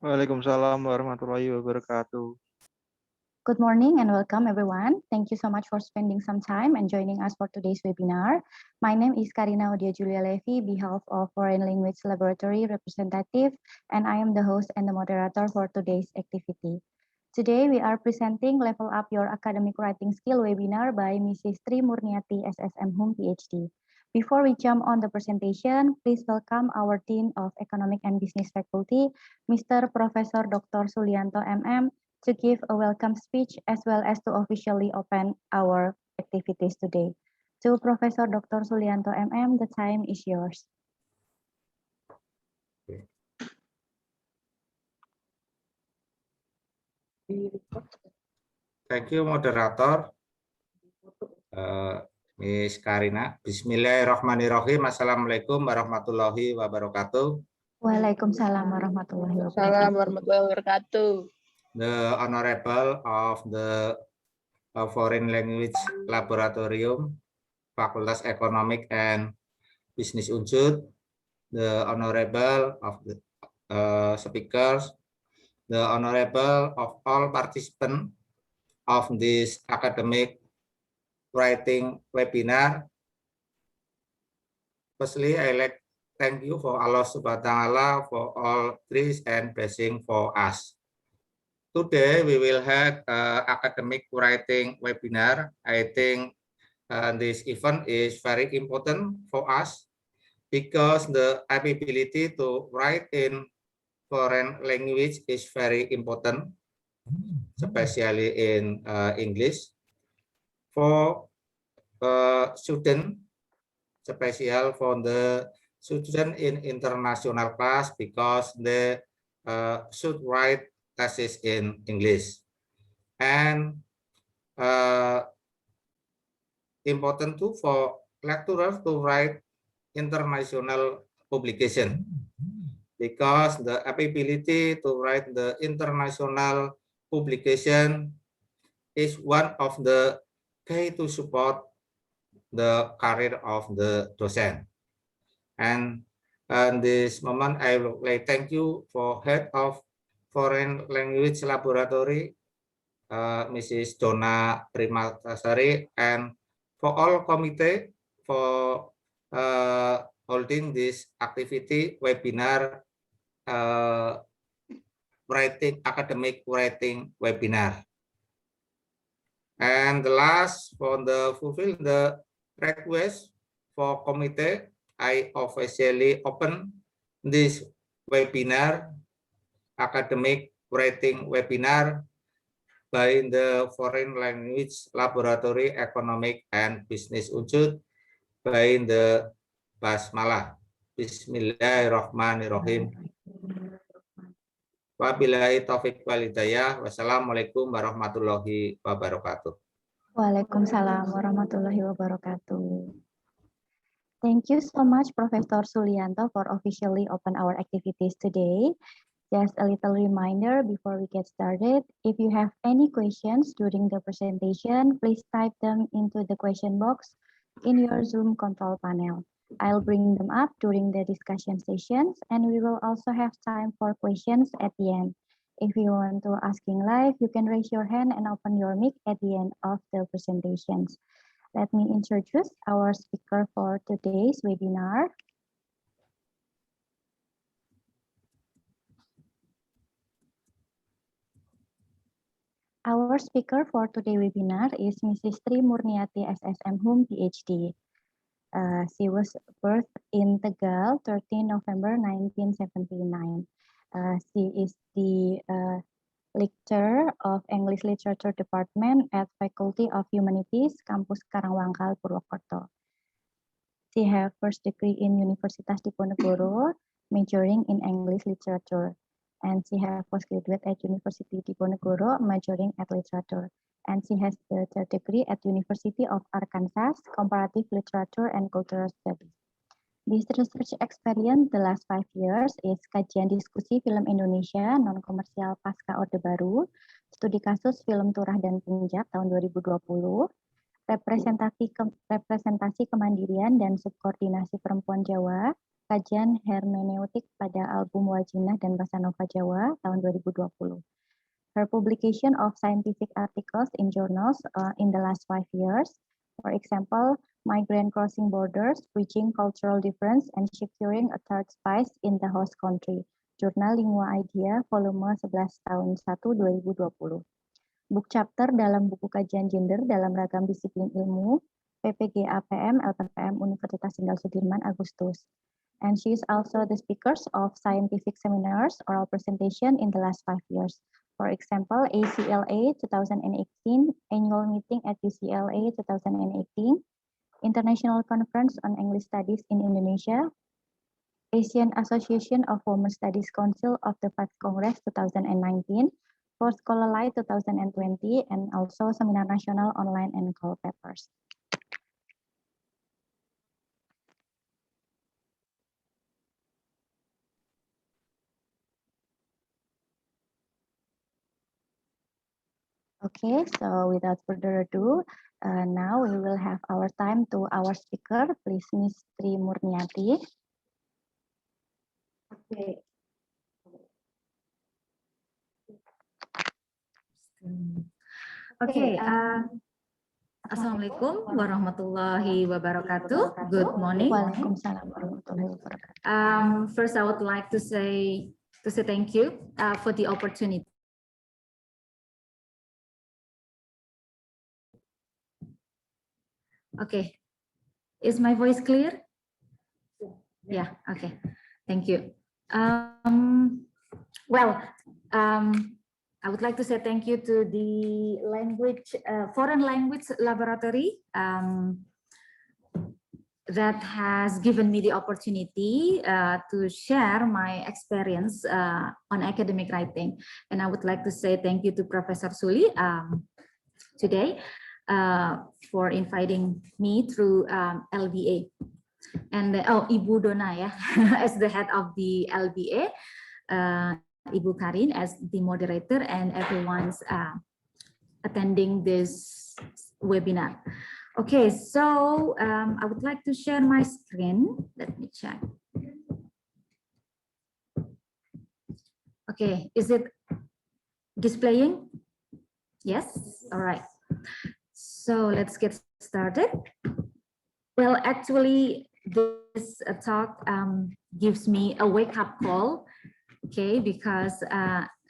Waalaikumsalam warahmatullahi wabarakatuh. Good morning and welcome everyone. Thank you so much for spending some time and joining us for today's webinar. My name is Karina Odia Julia Levy, behalf of Foreign Language Laboratory representative, and I am the host and the moderator for today's activity. Today we are presenting Level Up Your Academic Writing Skill webinar by Mrs. Tri Murniati SSM Hum PhD. Before we jump on the presentation, please welcome our Dean of Economic and Business Faculty, Mr. Professor Dr. Sulianto MM, to give a welcome speech as well as to officially open our activities today. To Professor Dr. Sulianto MM, the time is yours. Thank you, moderator. Miss Karina. Bismillahirrahmanirrahim. Assalamualaikum warahmatullahi wabarakatuh. Waalaikumsalam warahmatullahi wabarakatuh. The Honorable of the Foreign Language Laboratorium, Fakultas Economic and Business Unsud, the Honorable of the speakers, the Honorable of all participants of this academic writing webinar. Firstly, I like thank you for Allah Subhanahu wa Ta'ala for all grace and blessing for us. Today we will have academic writing webinar. I think this event is very important for us because the ability to write in foreign language is very important, especially in English. For student, especially for the student in international class, because they should write thesis in English. And important too for lecturers to write international publication, because the ability to write the international publication is one of the key to support the career of the docent. And this moment, I would like thank you for head of Foreign Language Laboratory, Mrs. Donna Primatasari, and for all committee for holding this activity webinar, academic writing webinar. And the last, for the fulfill the request for committee, I officially open this webinar, academic writing webinar by the Foreign Language Laboratory Economic and Business Unsud by the Basmalah. Bismillahirrahmanirrahim. Wabillahi taufiq wal hidayah. Wassalamualaikum warahmatullahi wabarakatuh. Waalaikumsalam warahmatullahi wabarakatuh. Thank you so much, Professor Sulianto, for officially open our activities today. Just a little reminder before we get started, if you have any questions during the presentation, please type them into the question box in your Zoom control panel. I'll bring them up during the discussion sessions, and we will also have time for questions at the end. If you want to asking live, you can raise your hand and open your mic at the end of the presentations. Let me introduce our speaker for today's webinar. Our speaker for today's webinar is Mrs. Tri Murniati SSM Hum PhD. She was birthed in Tegal, 13 November 1979. She is the lecturer of English Literature Department at Faculty of Humanities, Kampus Karangwangkal, Purwokerto. She has first degree in Universitas Diponegoro, majoring in English Literature. And she has postgraduate at University Diponegoro, majoring at Literature. And she has the third degree at University of Arkansas, Comparative Literature and Cultural Studies. This research experience the last 5 years is kajian diskusi film Indonesia non-komersial pasca Orde Baru, studi kasus film Turah dan Punjab tahun 2020, representasi kemandirian dan subkoordinasi perempuan Jawa kajian hermeneutik pada album Wajinah dan Bahasa Nova Jawa tahun 2020. Her publication of scientific articles in journals in the last 5 years, for example, Migrant Crossing Borders, Bridging Cultural Difference and Securing a Third Space in the Host Country, Jurnal Lingua Idea, volume 11 tahun 1 2020. Book chapter dalam buku kajian gender dalam ragam disiplin ilmu, PPG APM, LPPM Universitas Jenderal Sudirman, Agustus. And she is also the speakers of scientific seminars, oral presentation in the last 5 years. For example, ACLA 2018, Annual Meeting at UCLA 2018, International Conference on English Studies in Indonesia, Asian Association of Women Studies Council of the Fifth Congress 2019, for Scholarly 2020, and also Seminar Nasional Online and Call Papers. Okay, so without further ado, now we will have our time to our speaker, please Ms. Tri Murniati. Okay. Okay, Assalamualaikum warahmatullahi wabarakatuh. Good morning. Waalaikumsalam warahmatullahi wabarakatuh. First, I would like to say thank you for the opportunity. Okay, is my voice clear? Yeah. Okay. Thank you. I would like to say thank you to the foreign language laboratory that has given me the opportunity to share my experience on academic writing. And I would like to say thank you to Professor Suli today for inviting me through LBA. And Ibu Dona ya, as the head of the LBA. Ibu Karin as the moderator, and everyone's attending this webinar. Okay, so I would like to share my screen. Let me check. Okay, is it displaying? Yes, all right. So let's get started. Well, actually, this talk gives me a wake-up call. Okay, because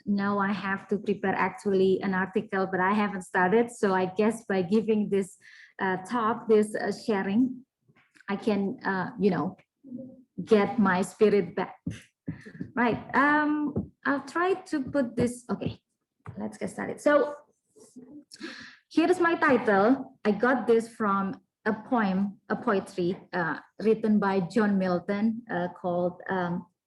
now I have to prepare actually an article, but I haven't started. So I guess by giving this talk, this sharing, I can, get my spirit back. Right. I'll try to put this. Okay, let's get started. So here is my title. I got this from a poetry written by John Milton called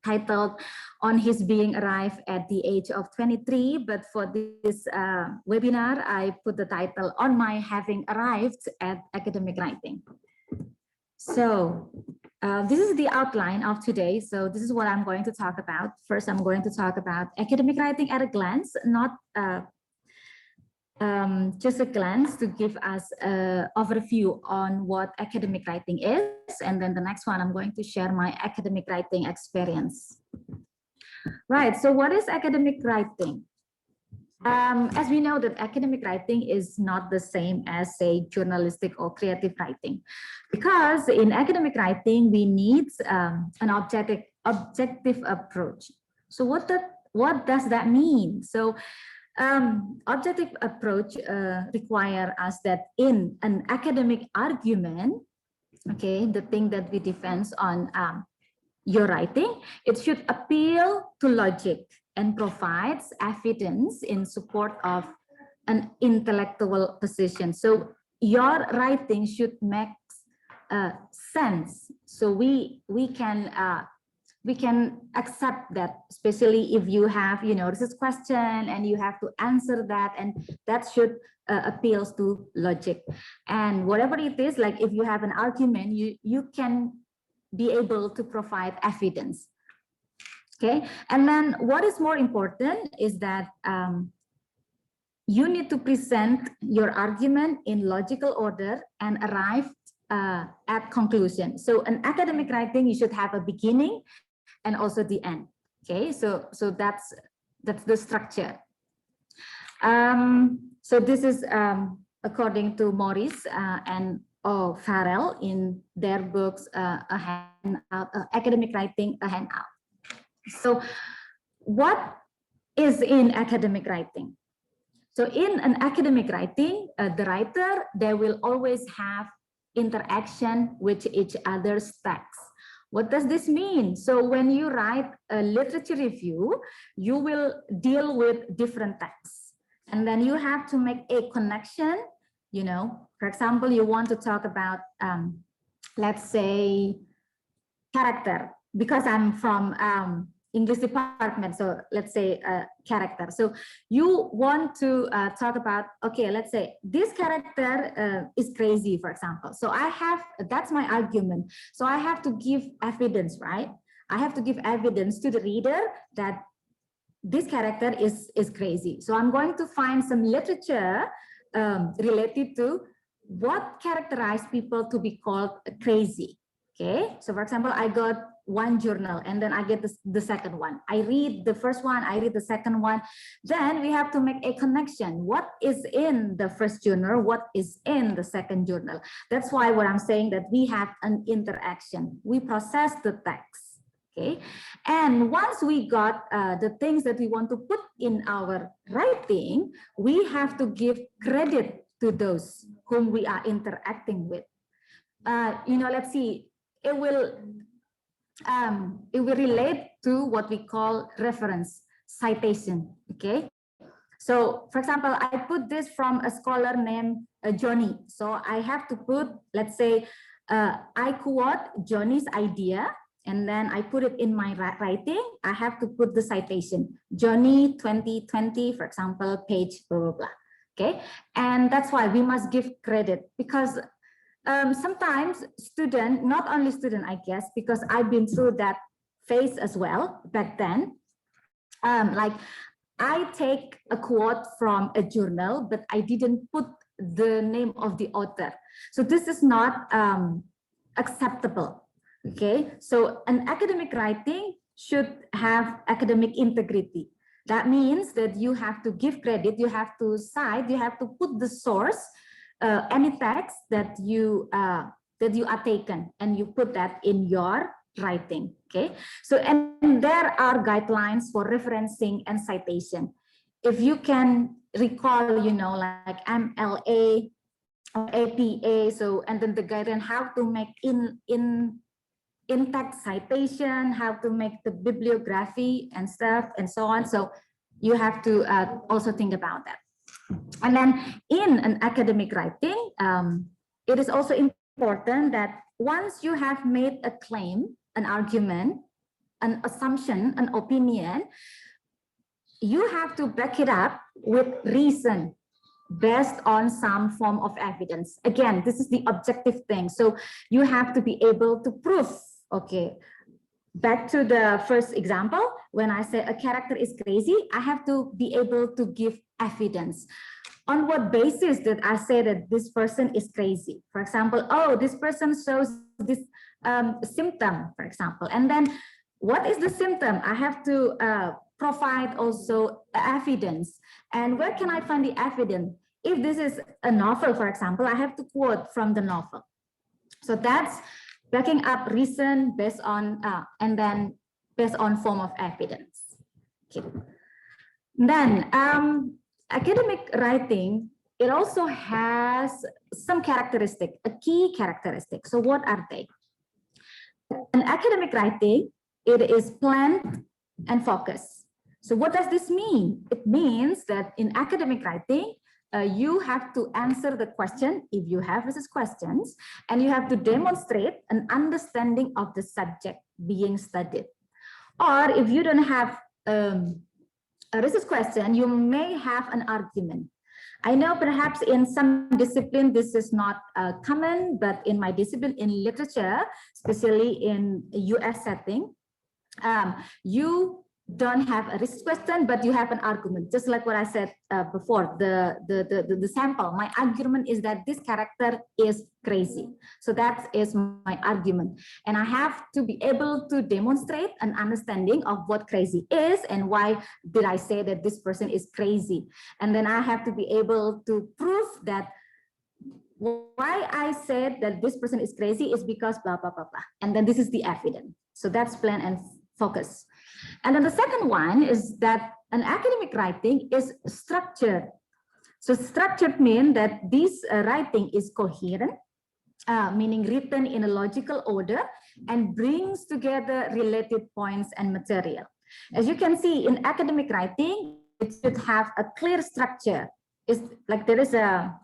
titled On His Being Arrived at the Age of 23, but for this webinar, I put the title On My Having Arrived at Academic Writing. So this is the outline of today. So this is what I'm going to talk about. First, I'm going to talk about academic writing at a glance, not just a glance to give us an overview on what academic writing is. And then the next one, I'm going to share my academic writing experience. Right, so what is academic writing? As we know that academic writing is not the same as, say, journalistic or creative writing. Because in academic writing, we need an objective approach. So what does that mean? So objective approach require us that in an academic argument, okay, the thing that we defend on your writing, it should appeal to logic and provides evidence in support of an intellectual position. So your writing should make sense. So we can accept that, especially if you have, this is question and you have to answer that, and that should appeals to logic. And whatever it is, like if you have an argument, you can be able to provide evidence. Okay, and then what is more important is that you need to present your argument in logical order and arrive at conclusion. So an academic writing, you should have a beginning and also the end. Okay, so that's the structure. So this is according to Morris and Farrell in their books, Academic Writing, a Handout. So what is in academic writing? So in an academic writing, the writer, they will always have interaction with each other's text. What does this mean? So when you write a literature review, you will deal with different texts. And then you have to make a connection. You know, for example, you want to talk about, let's say, character, because I'm from English department. So let's say character. So you want to talk about, okay, let's say this character is crazy, for example. So that's my argument. So I have to give evidence, right? I have to give evidence to the reader that this character is crazy. So I'm going to find some literature related to what characterized people to be called crazy. Okay, so for example, I got one journal and then I get the second one. I read the first one, I read the second one. Then we have to make a connection. What is in the first journal? What is in the second journal? That's why what I'm saying that we have an interaction. We process the text. Okay, and once we got the things that we want to put in our writing, we have to give credit to those whom we are interacting with. You know, let's see. It will relate to what we call reference citation. Okay, so for example, I put this from a scholar named Johnny. So I have to put, let's say, I quote Johnny's idea, and then I put it in my writing. I have to put the citation, Johnny 2020, for example, page blah blah blah. Okay, and that's why we must give credit, because sometimes student, not only student, I guess, because I've been through that phase as well back then. Like I take a quote from a journal, but I didn't put the name of the author. So this is not acceptable. Okay, so an academic writing should have academic integrity. That means that you have to give credit, you have to cite, you have to put the source, any text that you are taken, and you put that in your writing. Okay, so and there are guidelines for referencing and citation. If you can recall, you know, like MLA or APA, so and then the guideline how to make in text citation, how to make the bibliography and stuff and so on. So you have to also think about that. And then in an academic writing, it is also important that once you have made a claim, an argument, an assumption, an opinion, you have to back it up with reason based on some form of evidence. Again, this is the objective thing. So you have to be able to prove, okay, back to the first example, when I say a character is crazy, I have to be able to give evidence. On what basis did I say that this person is crazy? For example, oh, this person shows this symptom, for example. And then what is the symptom? I have to provide also evidence. And where can I find the evidence? If this is a novel, for example, I have to quote from the novel. So that's backing up reason based on, and then based on form of evidence. Okay. Then academic writing, it also has some characteristic, a key characteristic. So what are they? In academic writing, it is planned and focused. So what does this mean? It means that in academic writing, you have to answer the question, if you have these questions, and you have to demonstrate an understanding of the subject being studied. Or if you don't have a research question, you may have an argument. I know perhaps in some discipline this is not common, but in my discipline, in literature, especially in US setting, you don't have a risk question, but you have an argument. Just like what I said before, the sample. My argument is that this character is crazy. So that is my argument. And I have to be able to demonstrate an understanding of what crazy is and why did I say that this person is crazy. And then I have to be able to prove that why I said that this person is crazy is because blah, blah, blah, blah. And then this is the evidence. So that's plan and focus. And then the second one is that an academic writing is structured. So structured means that this writing is coherent, meaning written in a logical order and brings together related points and material. As you can see in academic writing, it should have a clear structure. It's like there is a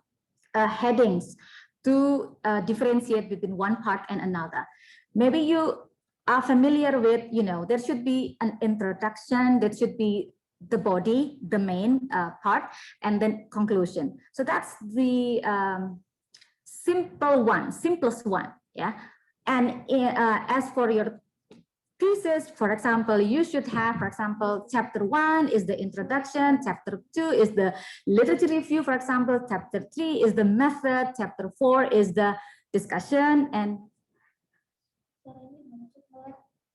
headings to differentiate between one part and another. Maybe you are familiar with, there should be an introduction, there should be the body, the main part, and then conclusion. So that's the simplest one, yeah. And as for your thesis, for example, you should have, for example, chapter 1 is the introduction, chapter 2 is the literature review, for example, chapter 3 is the method, chapter 4 is the discussion, and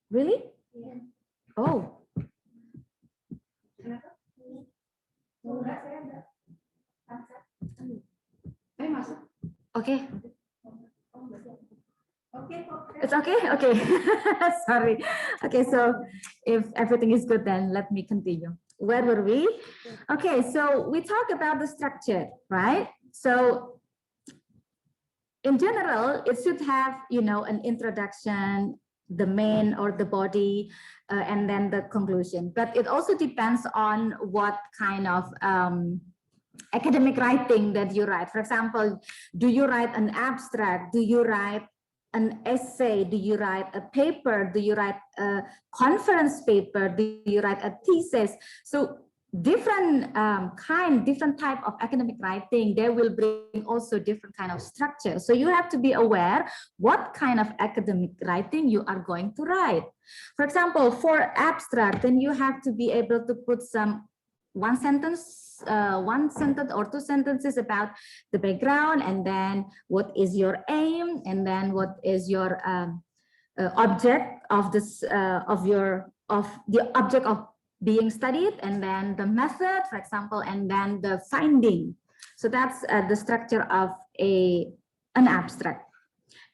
really? Yeah. Oh. Okay. It's okay? Okay. Sorry. Okay, so if everything is good, then let me continue. Where were we? Okay, so we talked about the structure, right? So in general, it should have, an introduction, the main or the body, and then the conclusion. But it also depends on what kind of academic writing that you write. For example, do you write an abstract? Do you write an essay? Do you write a paper? Do you write a conference paper? Do you write a thesis? So different different type of academic writing, they will bring also different kind of structure. So you have to be aware what kind of academic writing you are going to write. For example, for abstract, then you have to be able to put some one sentence or two sentences about the background, and then what is your aim, and then what is your object of this of the object of being studied, and then the method, for example, and then the finding. So that's the structure of an abstract.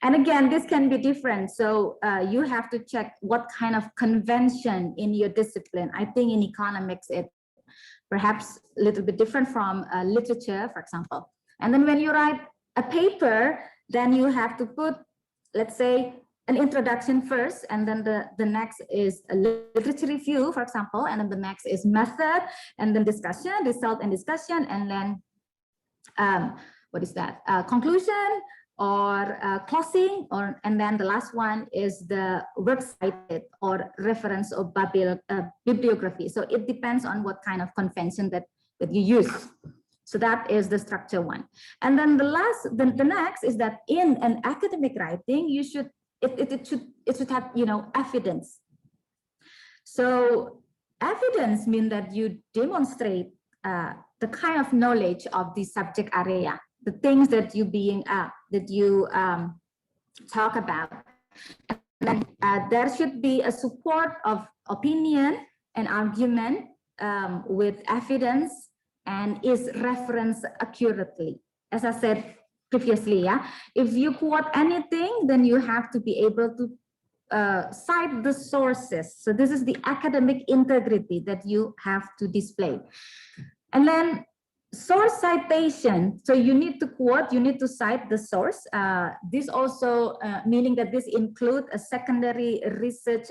And again, this can be different. So you have to check what kind of convention in your discipline. I think in economics, it perhaps a little bit different from literature, for example. And then when you write a paper, then you have to put, let's say, an introduction first, and then the next is a literature review, for example, and then the next is method, and then discussion, result and discussion, and then what is that? Conclusion or closing, and then the last one is the works cited or reference or bibliography. So it depends on what kind of convention that you use. So that is the structure one. And then the next is that in an academic writing, you should it should have evidence. So evidence means that you demonstrate the kind of knowledge of the subject area, the things that you talk about. And then there should be a support of opinion and argument with evidence and is referenced accurately. As I said previously, if you quote anything, then you have to be able to cite the sources. So this is the academic integrity that you have to display. And then source citation. So you need to quote, you need to cite the source. This also meaning that this includes a secondary research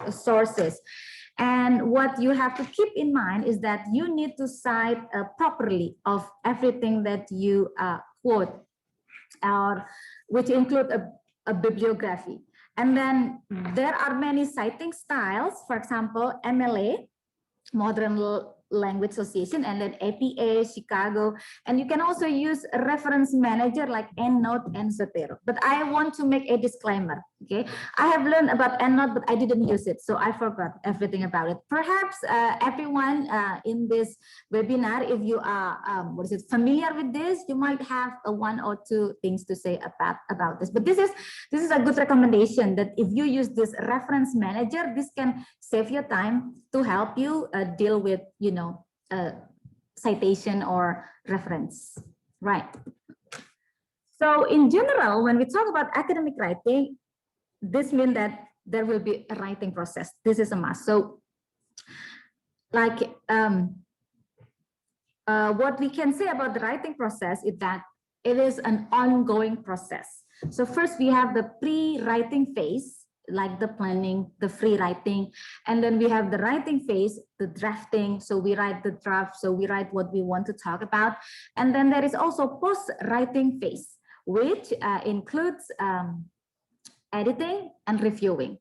sources. And what you have to keep in mind is that you need to cite properly of everything that you quote, which include a bibliography. And then there are many citing styles. For example, MLA, modern Language Association, and then APA, Chicago, and you can also use a reference manager like EndNote and Zotero. But I want to make a disclaimer, okay? I have learned about EndNote, but I didn't use it, so I forgot everything about it. Perhaps everyone in this webinar, if you are familiar with this, you might have one or two things to say about this. But this is a good recommendation that if you use this reference manager, this can save your time to help you deal with, citation or reference, right? So in general, when we talk about academic writing, this means that there will be a writing process. This is a must. So like what we can say about the writing process is that it is an ongoing process. So first we have the pre-writing phase, like the planning, the free writing, and then we have the writing phase, the drafting. So we write the draft, so we write what we want to talk about. And then there is also post-writing phase, which includes editing and reviewing.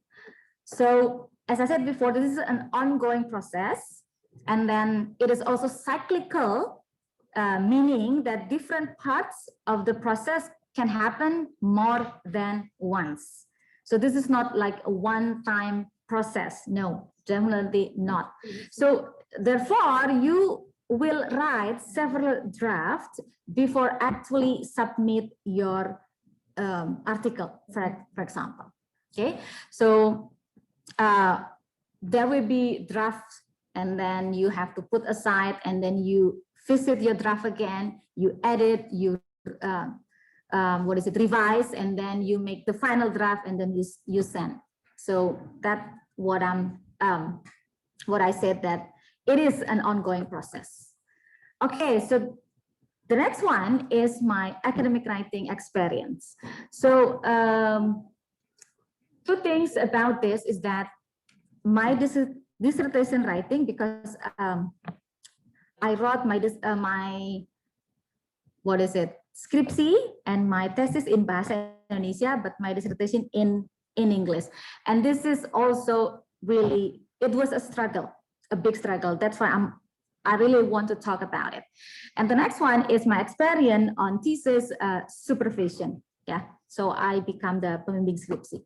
So as I said before, this is an ongoing process. And then it is also cyclical, meaning that different parts of the process can happen more than once. So this is not like a one-time process. No, definitely not. So therefore, you will write several drafts before actually submit your article, for example. Okay, so there will be drafts, and then you have to put aside, and then you visit your draft again, you edit, you revise, and then you make the final draft, and then you send. So that's what I said, that it is an ongoing process. Okay, so the next one is my academic writing experience. So two things about this is that my dissertation writing, because I wrote my skripsi and my thesis in Bahasa Indonesia, but my dissertation in English. And this is also really, it was a struggle, a big struggle. That's why I really want to talk about it. And the next one is my experience on thesis supervision. Yeah, so I become the pembimbing skripsi.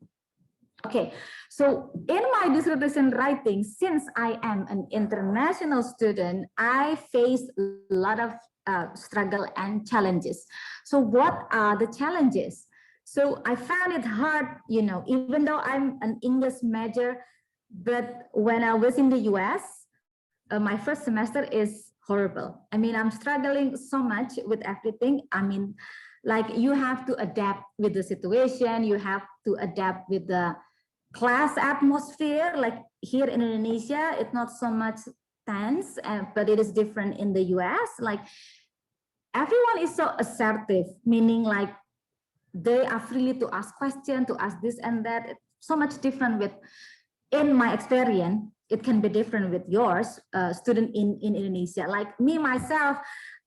Okay, so in my dissertation writing, since I am an international student, I face a lot of struggle and challenges. So what are the challenges? So I found it hard, even though I'm an English major, but when I was in the US, my first semester is horrible. I mean, I'm struggling so much with everything. I mean, like you have to adapt with the situation, you have to adapt with the class atmosphere. Like here in Indonesia, it's not so much tense, but it is different in the US. Like everyone is so assertive, meaning like they are free to ask questions, to ask this and that. It's so much different with, in my experience, it can be different with yours, student in Indonesia. Like me, myself,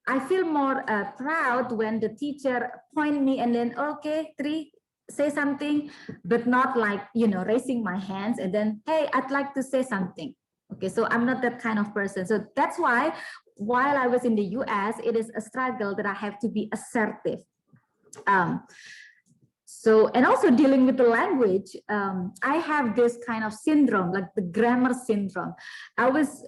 I feel more proud when the teacher point me and then, okay, Tri, say something, but not like, raising my hands and then, hey, I'd like to say something. Okay, so I'm not that kind of person. So that's why while I was in the US, it is a struggle that I have to be assertive. And also dealing with the language, I have this kind of syndrome, like the grammar syndrome. I was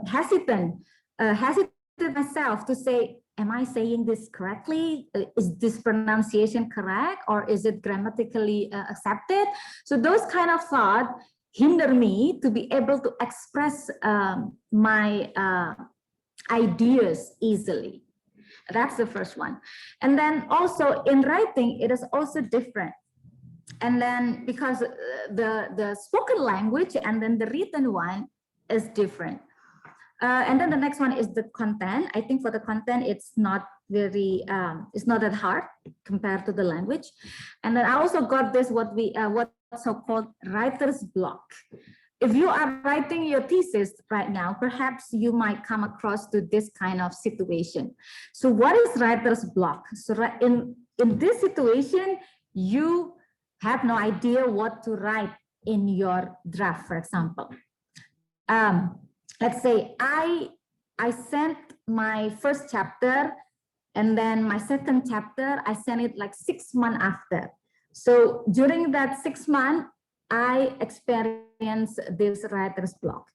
hesitant myself to say, am I saying this correctly? Is this pronunciation correct? Or is it grammatically accepted? So those kind of thoughts hinder me to be able to express my ideas easily. That's the first one. And then also in writing, it is also different. And then because the spoken language and then the written one is different. And then the next one is the content. I think for the content, it's not very, it's not that hard compared to the language. And then I also got this, what's so-called writer's block. If you are writing your thesis right now, perhaps you might come across to this kind of situation. So what is writer's block? So in this situation, you have no idea what to write in your draft, for example. Let's say I I sent my first chapter, and then my second chapter, I sent it like 6 months after. So during that 6 months, I experienced this writer's block,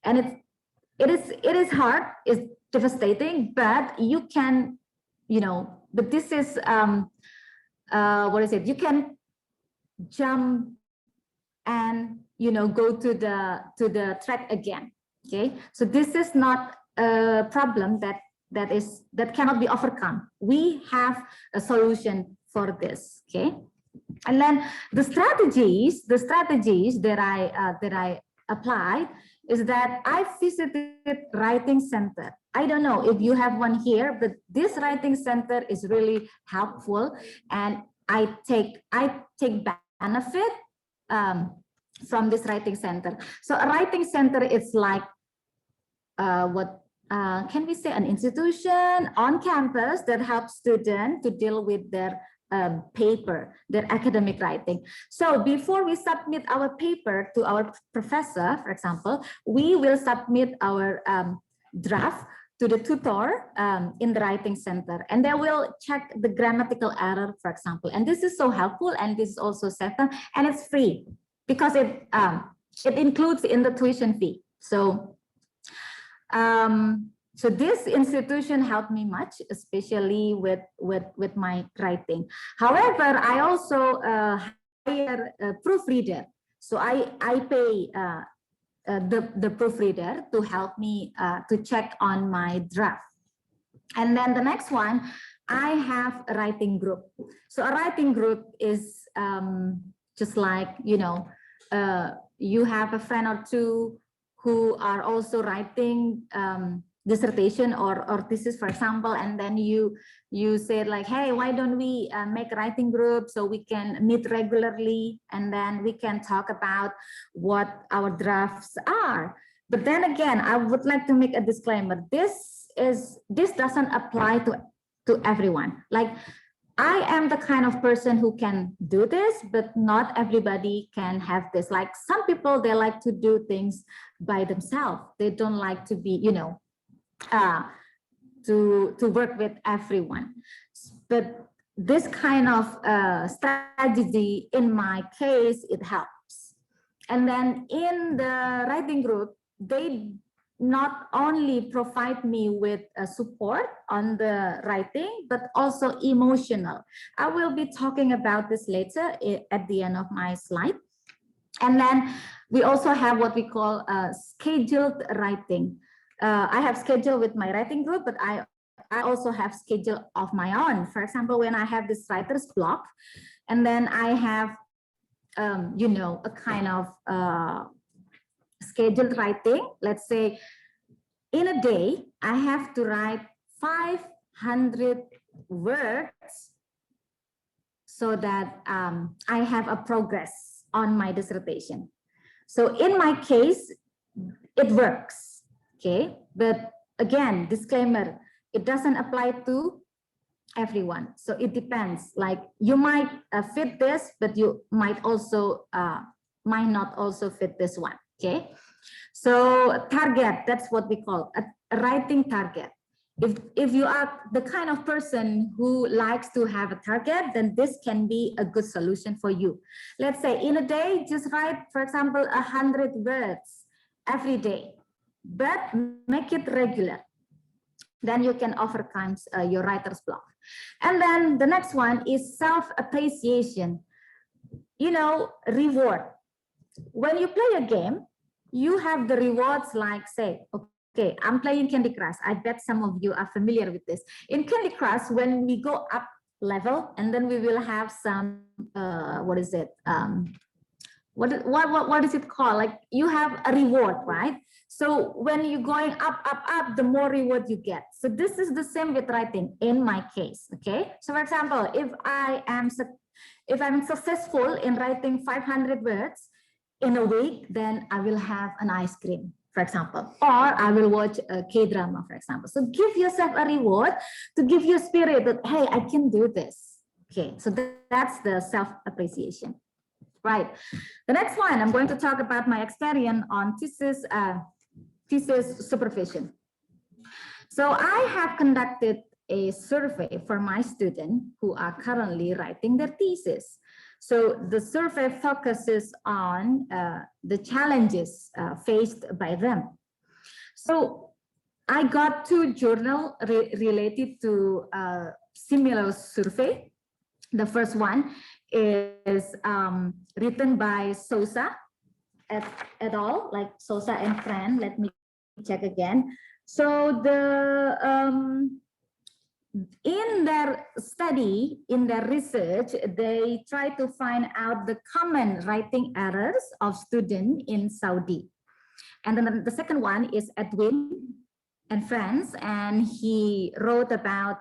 and it is hard, it's devastating, but you can, but this is what is it? You can jump and go to the track again. Okay, so this is not a problem that cannot be overcome. We have a solution for this. Okay, and then the strategies that I applied is that I visited writing center. I don't know if you have one here, but this writing center is really helpful, and I take benefit from this writing center. So a writing center is like what can we say, an institution on campus that helps students to deal with their paper, their academic writing. So before we submit our paper to our professor, for example, we will submit our draft to the tutor in the writing center, and they will check the grammatical error, for example. And this is so helpful, and this is also second, and it's free because it includes in the tuition fee. So so this institution helped me much, especially with my writing. However, I also hire a proofreader. So I pay the proofreader to help me to check on my draft. And then the next one, I have a writing group. So a writing group is just like, you have a friend or two who are also writing dissertation or thesis, for example, and then you said like, hey, why don't we make a writing group so we can meet regularly, and then we can talk about what our drafts are. But then again, I would like to make a disclaimer. This doesn't apply to everyone. Like, I am the kind of person who can do this, but not everybody can have this. Like, some people, they like to do things by themselves. They don't like to be, to work with everyone. But this kind of strategy, in my case, it helps. And then in the writing group, they not only provide me with support on the writing, but also emotional. I will be talking about this later at the end of my slide. And then we also have what we call scheduled writing. I have schedule with my writing group, but I also have schedule of my own. For example, when I have this writer's block, and then I have, a kind of scheduled writing. Let's say in a day, I have to write 500 words so that I have a progress on my dissertation. So in my case, it works, okay? But again, disclaimer, it doesn't apply to everyone. So it depends. Like, you might fit this, but you might also might not also fit this one. Okay, so target, that's what we call a writing target. If you are the kind of person who likes to have a target, then this can be a good solution for you. Let's say in a day, just write, for example, 100 words every day, but make it regular. Then you can overcome your writer's block. And then the next one is self-appreciation. Reward. When you play a game, you have the rewards, like, say, okay, I'm playing Candy Crush. I bet some of you are familiar with this. In Candy Crush, when we go up level, and then we will have some, what is it? What is it called? Like, you have a reward, right? So when you're going up, the more reward you get. So this is the same with writing in my case, okay? So for example, if I'm successful in writing 500 words in a week, then I will have an ice cream, for example, or I will watch a K-drama, for example. So give yourself a reward to give you a spirit that, hey, I can do this. Okay, so that's the self-appreciation. Right. The next one, I'm going to talk about my experience on thesis supervision. So I have conducted a survey for my students who are currently writing their thesis. So the survey focuses on the challenges faced by them. So I got 2 journals related to similar survey. The first one is written by Sousa et al., like Sousa and friend. Let me check again. So the in their study, in their research, they try to find out the common writing errors of students in Saudi. And then the second one is Edwin and friends, and he wrote about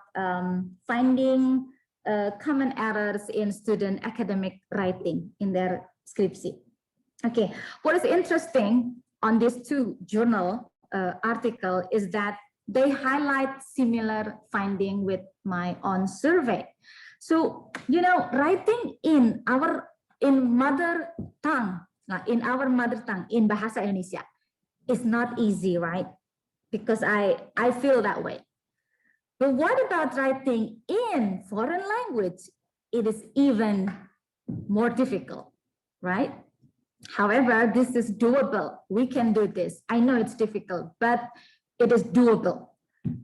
finding common errors in student academic writing in their skripsi. Okay, what is interesting on these 2 journal article is that they highlight similar finding with my own survey. So, you know, writing in mother tongue, in our mother tongue, in Bahasa Indonesia, is not easy, right? Because I feel that way. But what about writing in foreign language? It is even more difficult, right? However, this is doable. We can do this. I know it's difficult, but it is doable.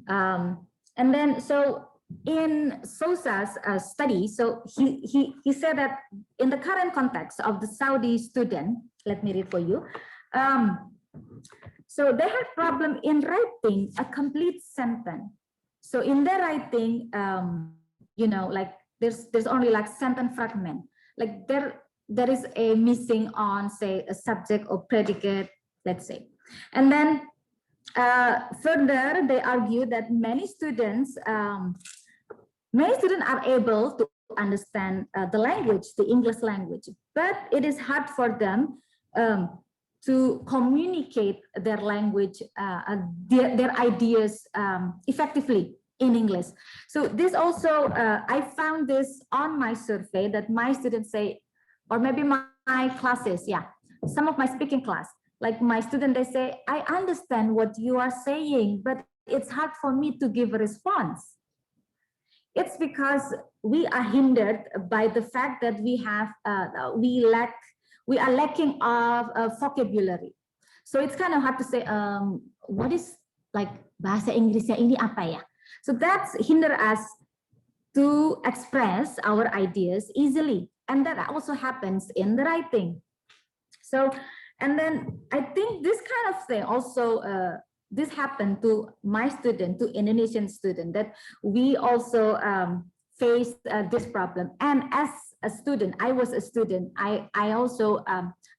And then, so in Sousa's study, so he said that in the current context of the Saudi student, let me read for you. So they have problem in writing a complete sentence. So in their writing, you know, like there's only like sentence fragment, like there is a missing on, say, a subject or predicate, let's say. And then further, they argue that many students are able to understand the language, the English language, but it is hard for them to communicate their language, their ideas effectively in English. So this also, I found this on my survey that my students say, or maybe my classes, yeah, some of my speaking class, like my student, they say, I understand what you are saying, but it's hard for me to give a response. It's because we are hindered by the fact that we have, we are lacking of vocabulary. So it's kind of hard to say, what is like bahasa Inggrisnya ini apa ya? So that's hinder us to express our ideas easily. And that also happens in the writing. So, and then I think this kind of thing also, this happened to my student, to Indonesian student, that we also face this problem. And as a student, I was a student, I also,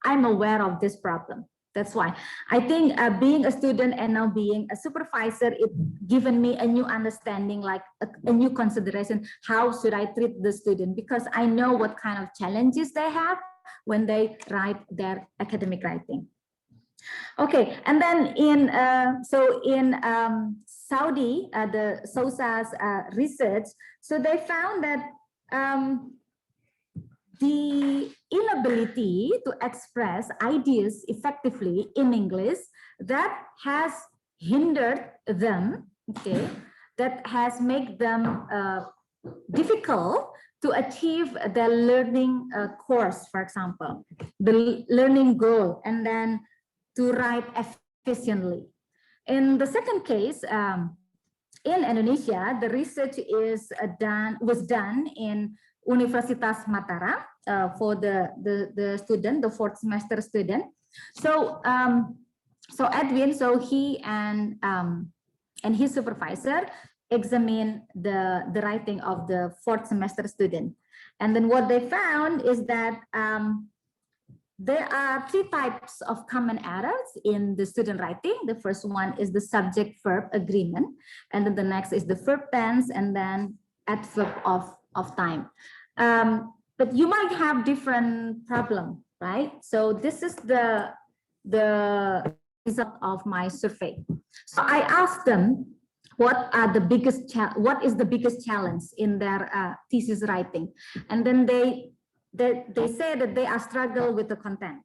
I'm aware of this problem. That's why I think being a student and now being a supervisor, it given me a new understanding, like a new consideration. How should I treat the student? Because I know what kind of challenges they have when they write their academic writing. Okay, and then in Saudi, the Sousa's research, so they found that the inability to express ideas effectively in English, that has hindered them, okay, that has made them difficult to achieve the learning course, for example, the learning goal, and then to write efficiently. In the second case, in Indonesia, the research was done in Universitas Mataram for the student, the 4th semester student. So so Edwin, so he and his supervisor examine the writing of the 4th semester student. And then what they found is that there are 3 types of common errors in the student writing. The first one is the subject-verb agreement, and then the next is the verb tense, and then adverb of time. But you might have different problem, right? So this is the result of my survey. So I asked them, what is the biggest challenge in their thesis writing? And then they say that they are struggle with the content.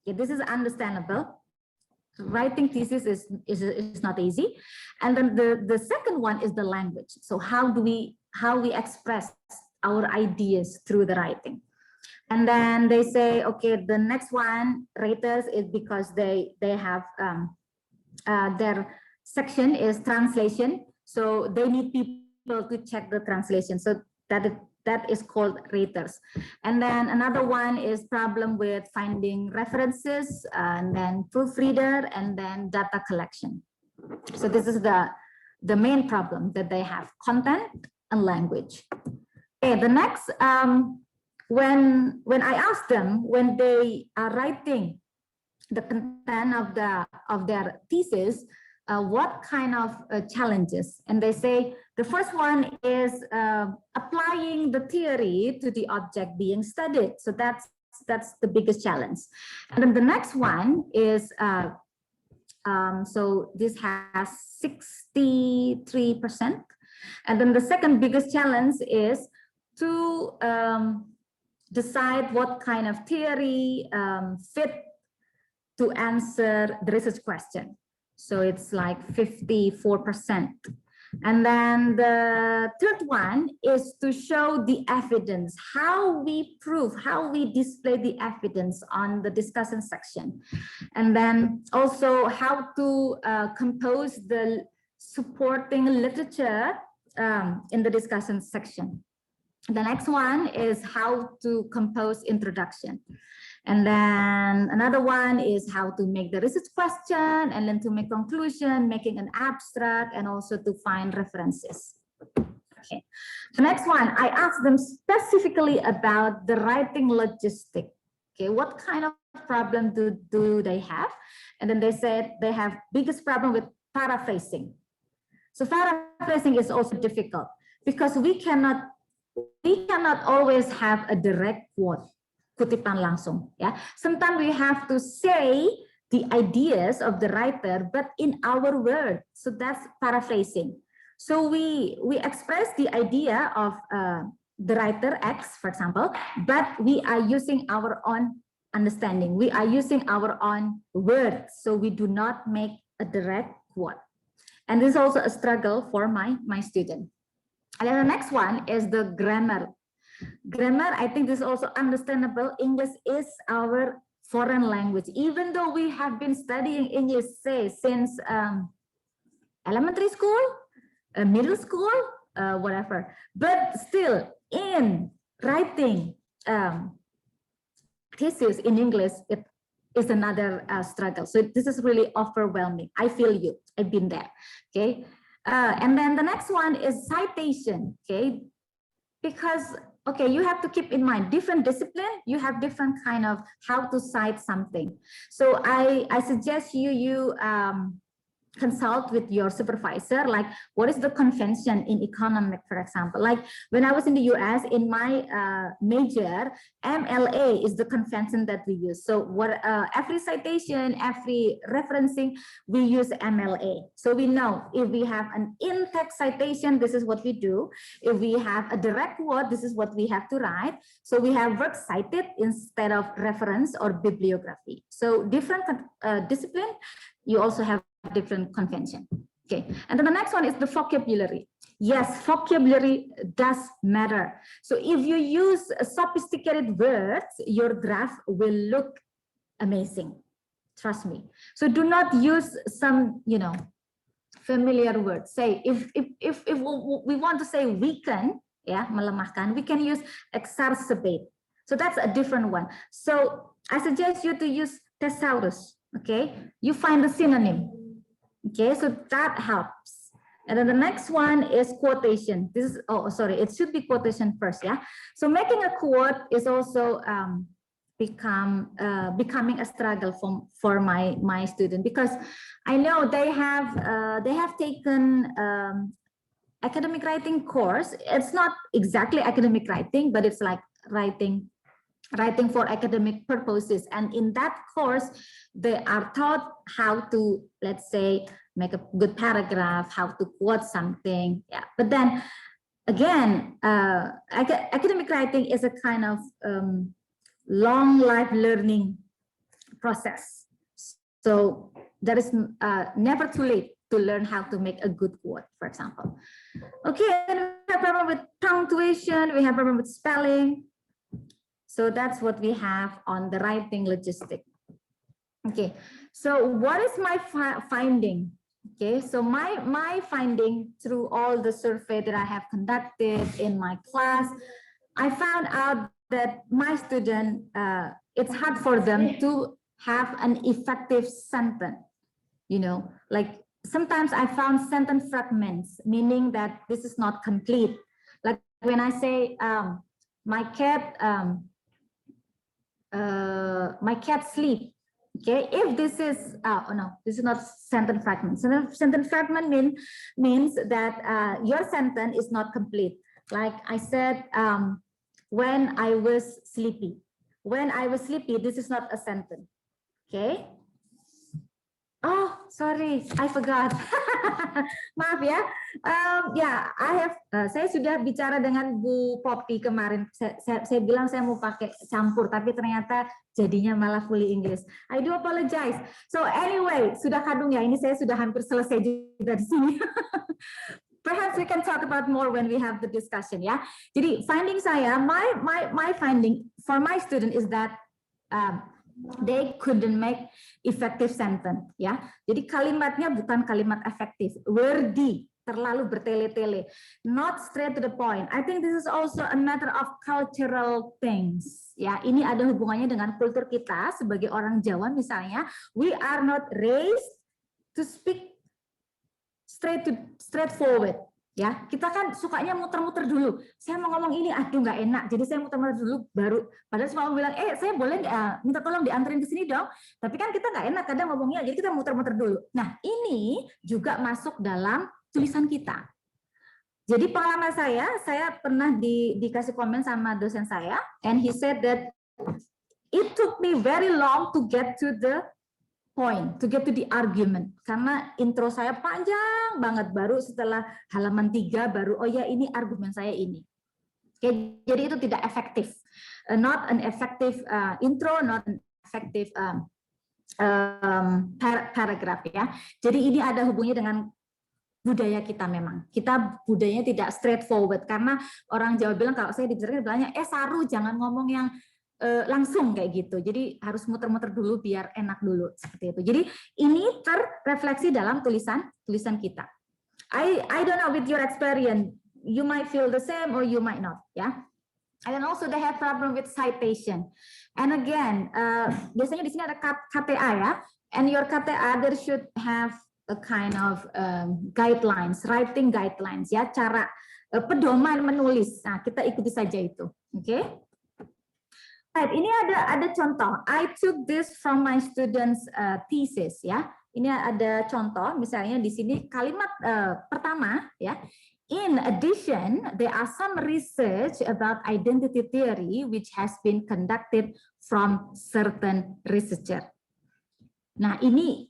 Okay, this is understandable. writing thesis is not easy. And then the second one is the language. So how we express our ideas through the writing. And then they say, okay, the next one, raters, is because they have their section is translation. So they need people to check the translation. So that is called raters. And then another one is problem with finding references, and then proofreader, and then data collection. So this is the main problem that they have: content and language. Okay, the next, when I ask them, when they are writing the content of their thesis, what kind of challenges? And they say the first one is applying the theory to the object being studied. So that's the biggest challenge. And then the next one is so this has 63%. And then the second biggest challenge is to decide what kind of theory fit to answer the research question. So it's like 54%. And then the third one is to show the evidence, how we prove, how we display the evidence on the discussion section. And then also how to compose the supporting literature in the discussion section. The next one is how to compose introduction. And then another one is how to make the research question, and then to make conclusion, making an abstract, and also to find references. Okay. The next one, I asked them specifically about the writing logistic. Okay, what kind of problem do they have? And then they said they have biggest problem with paraphrasing. So paraphrasing is also difficult because we cannot always have a direct quote. Kutipan langsung, ya. Sometimes we have to say the ideas of the writer, but in our word. So that's paraphrasing. So we express the idea of the writer X, for example, but we are using our own understanding. We are using our own words. So we do not make a direct quote. And this is also a struggle for my student. And then the next one is the grammar. Grammar, I think this is also understandable. English is our foreign language. Even though we have been studying English, say, since elementary school, middle school, whatever. But still, in writing thesis in English, it is another struggle. So this is really overwhelming. I feel you. I've been there. Okay. And then the next one is citation. Okay. Because okay, you have to keep in mind different discipline, you have different kind of how to cite something. So I suggest you consult with your supervisor, like what is the convention in economic, for example. Like when I was in the US, in my major, MLA is the convention that we use. So what every citation, every referencing, we use MLA. So we know if we have an in-text citation, this is what we do. If we have a direct quote, this is what we have to write. So we have work cited instead of reference or bibliography. So different discipline, you also have different convention. Okay, and then the next one is the vocabulary. Yes, vocabulary does matter. So if you use sophisticated words, your draft will look amazing. Trust me. So do not use some, familiar words. Say if we want to say weaken, yeah, melemahkan, we can use exacerbate. So that's a different one. So I suggest you to use thesaurus. Okay, you find the synonym. Okay, so that helps. And then the next one is quotation. This is, it should be quotation first, yeah. So making a quote is also becoming a struggle for my student, because I know they have taken academic writing course. It's not exactly academic writing, but it's like writing for academic purposes. And in that course, they are taught how to, let's say, make a good paragraph, how to quote something. Yeah. But then again, academic writing is a kind of long life learning process. So there is never too late to learn how to make a good quote, for example. Okay, and we have problem with punctuation, we have problem with spelling. So that's what we have on the writing logistic. Okay, so what is my finding? Okay, so my finding through all the survey that I have conducted in my class, I found out that my student, it's hard for them to have an effective sentence. You know, like sometimes I found sentence fragments, meaning that this is not complete. Like when I say my cat sleep. Okay, if this is oh no, this is not sentence fragment. Sentence fragment means that your sentence is not complete. Like I said, when I was sleepy. When I was sleepy, this is not a sentence. Okay. Oh, sorry, I forgot. Maaf ya. Saya sudah bicara dengan Bu Poppy kemarin. Saya bilang saya mau pakai campur, tapi ternyata jadinya malah fully English. I do apologize. So anyway, sudah kadung ya. Ini saya sudah hampir selesai juga di sini. Perhaps we can talk about more when we have the discussion ya. Jadi finding saya, my finding for my student is that they couldn't make effective sentence ya. Jadi kalimatnya bukan kalimat efektif, wordy, terlalu bertele-tele, not straight to the point. I think this is also a matter of cultural things ya. Ini ada hubungannya dengan kultur kita sebagai orang Jawa misalnya, we are not raised to speak straightforward. Ya, kita kan sukanya muter-muter dulu. Saya mau ngomong ini, aduh nggak enak. Jadi saya muter-muter dulu baru. Padahal semua bilang, saya boleh minta tolong dianterin ke sini dong. Tapi kan kita nggak enak kadang ngomongnya. Jadi kita muter-muter dulu. Nah, ini juga masuk dalam tulisan kita. Jadi pengalaman saya pernah dikasih komen sama dosen saya, and he said that it took me very long to get to the point, to get to the argument. Karena intro saya panjang banget, baru setelah halaman 3 baru, oh ya ini argumen saya ini. Oke, jadi itu tidak efektif. Not an effective intro, not an effective paragraph ya. Jadi ini ada hubungannya dengan budaya kita memang. Kita budayanya tidak straightforward, karena orang Jawa bilang, kalau saya dibicarakan bilangnya, Saru jangan ngomong yang langsung kayak gitu. Jadi harus muter-muter dulu biar enak dulu seperti itu. Jadi ini terrefleksi dalam tulisan kita. I don't know with your experience, you might feel the same or you might not, ya. And also they have problem with citation. And again, biasanya di sini ada KTA ya. And your KTA there should have a kind of guidelines, writing guidelines ya, cara pedoman menulis. Nah, kita ikuti saja itu. Oke. Right, ini ada contoh. I took this from my students' thesis ya. Ini ada contoh, misalnya di sini kalimat pertama ya. In addition, there are some research about identity theory which has been conducted from certain researcher. Nah, ini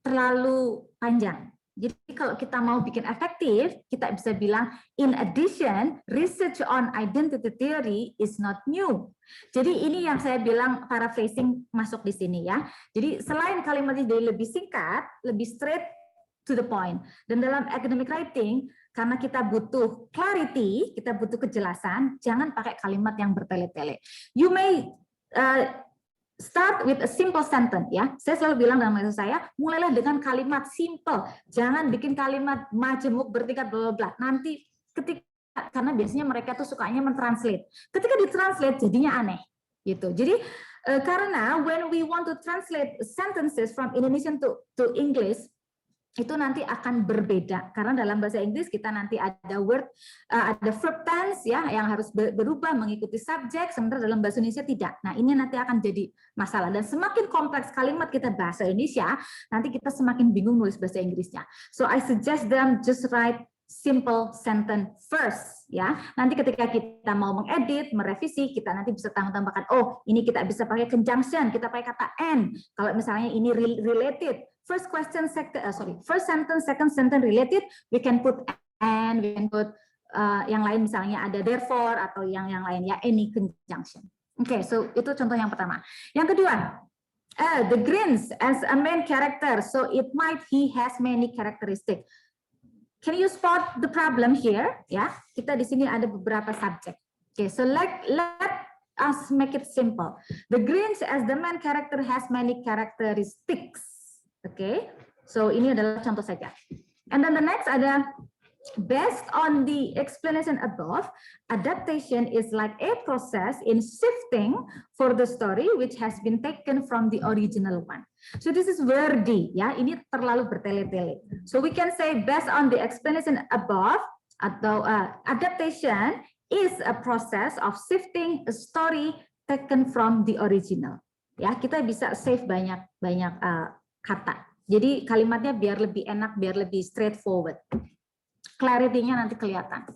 terlalu panjang. Jadi kalau kita mau bikin efektif, kita bisa bilang, in addition, research on identity theory is not new. Jadi ini yang saya bilang paraphrasing masuk di sini ya. Jadi selain kalimatnya jadi lebih singkat, lebih straight to the point. Dan dalam academic writing, karena kita butuh clarity, kita butuh kejelasan, jangan pakai kalimat yang bertele-tele. You may start with a simple sentence ya. Saya selalu bilang dalam bahasa saya, mulailah dengan kalimat simple. Jangan bikin kalimat majemuk bertingkat bla bla bla. Nanti karena biasanya mereka tuh sukanya mentranslate. Ketika ditranslate jadinya aneh gitu. Jadi karena when we want to translate sentences from Indonesian to English, itu nanti akan berbeda karena dalam bahasa Inggris kita nanti ada ada verb tense ya yang harus berubah mengikuti subjek, sementara dalam bahasa Indonesia tidak. Nah, ini nanti akan jadi masalah, dan semakin kompleks kalimat kita bahasa Indonesia, nanti kita semakin bingung nulis bahasa Inggrisnya. So I suggest them just write simple sentence first ya. Nanti ketika kita mau mengedit, merevisi, kita nanti bisa tambahkan, oh ini kita bisa pakai conjunction, kita pakai kata and. Kalau misalnya ini related, first sentence, second sentence related, we can put and, we can put yang lain misalnya ada therefore atau yang lain ya, any conjunction. Oke, so itu contoh yang pertama. Yang kedua, The Grinch as a main character, so he has many characteristics. Can you spot the problem here? Ya, kita di sini ada beberapa subjek. Okay, so let us make it simple. The Grinch as the main character has many characteristics. Okay, so ini adalah contoh saja. And then the next ada, based on the explanation above, adaptation is like a process in shifting for the story which has been taken from the original one. So this is wordy, ya. Ini terlalu bertele-tele. So we can say based on the explanation above, atau adaptation is a process of shifting a story taken from the original. Ya, kita bisa save banyak kata. Jadi kalimatnya biar lebih enak, biar lebih straightforward. Clarity-nya nanti kelihatan.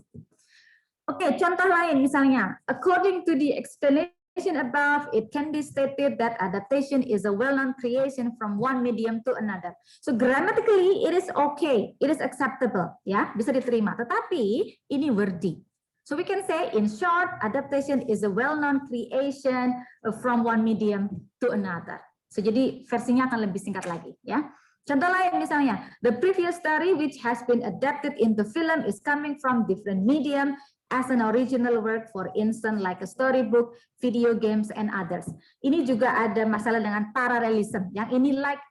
Oke, contoh lain misalnya, according to the explanation above, it can be stated that adaptation is a well-known creation from one medium to another. So grammatically it is okay, it is acceptable, ya, bisa diterima. Tetapi ini wordy. So we can say, in short, adaptation is a well-known creation from one medium to another. So jadi versinya akan lebih singkat lagi, ya. Contoh lain misalnya, the previous story which has been adapted into film is coming from different medium as an original work, for instance, like a storybook, video games, and others. Ini juga ada masalah dengan parallelism. Yang ini like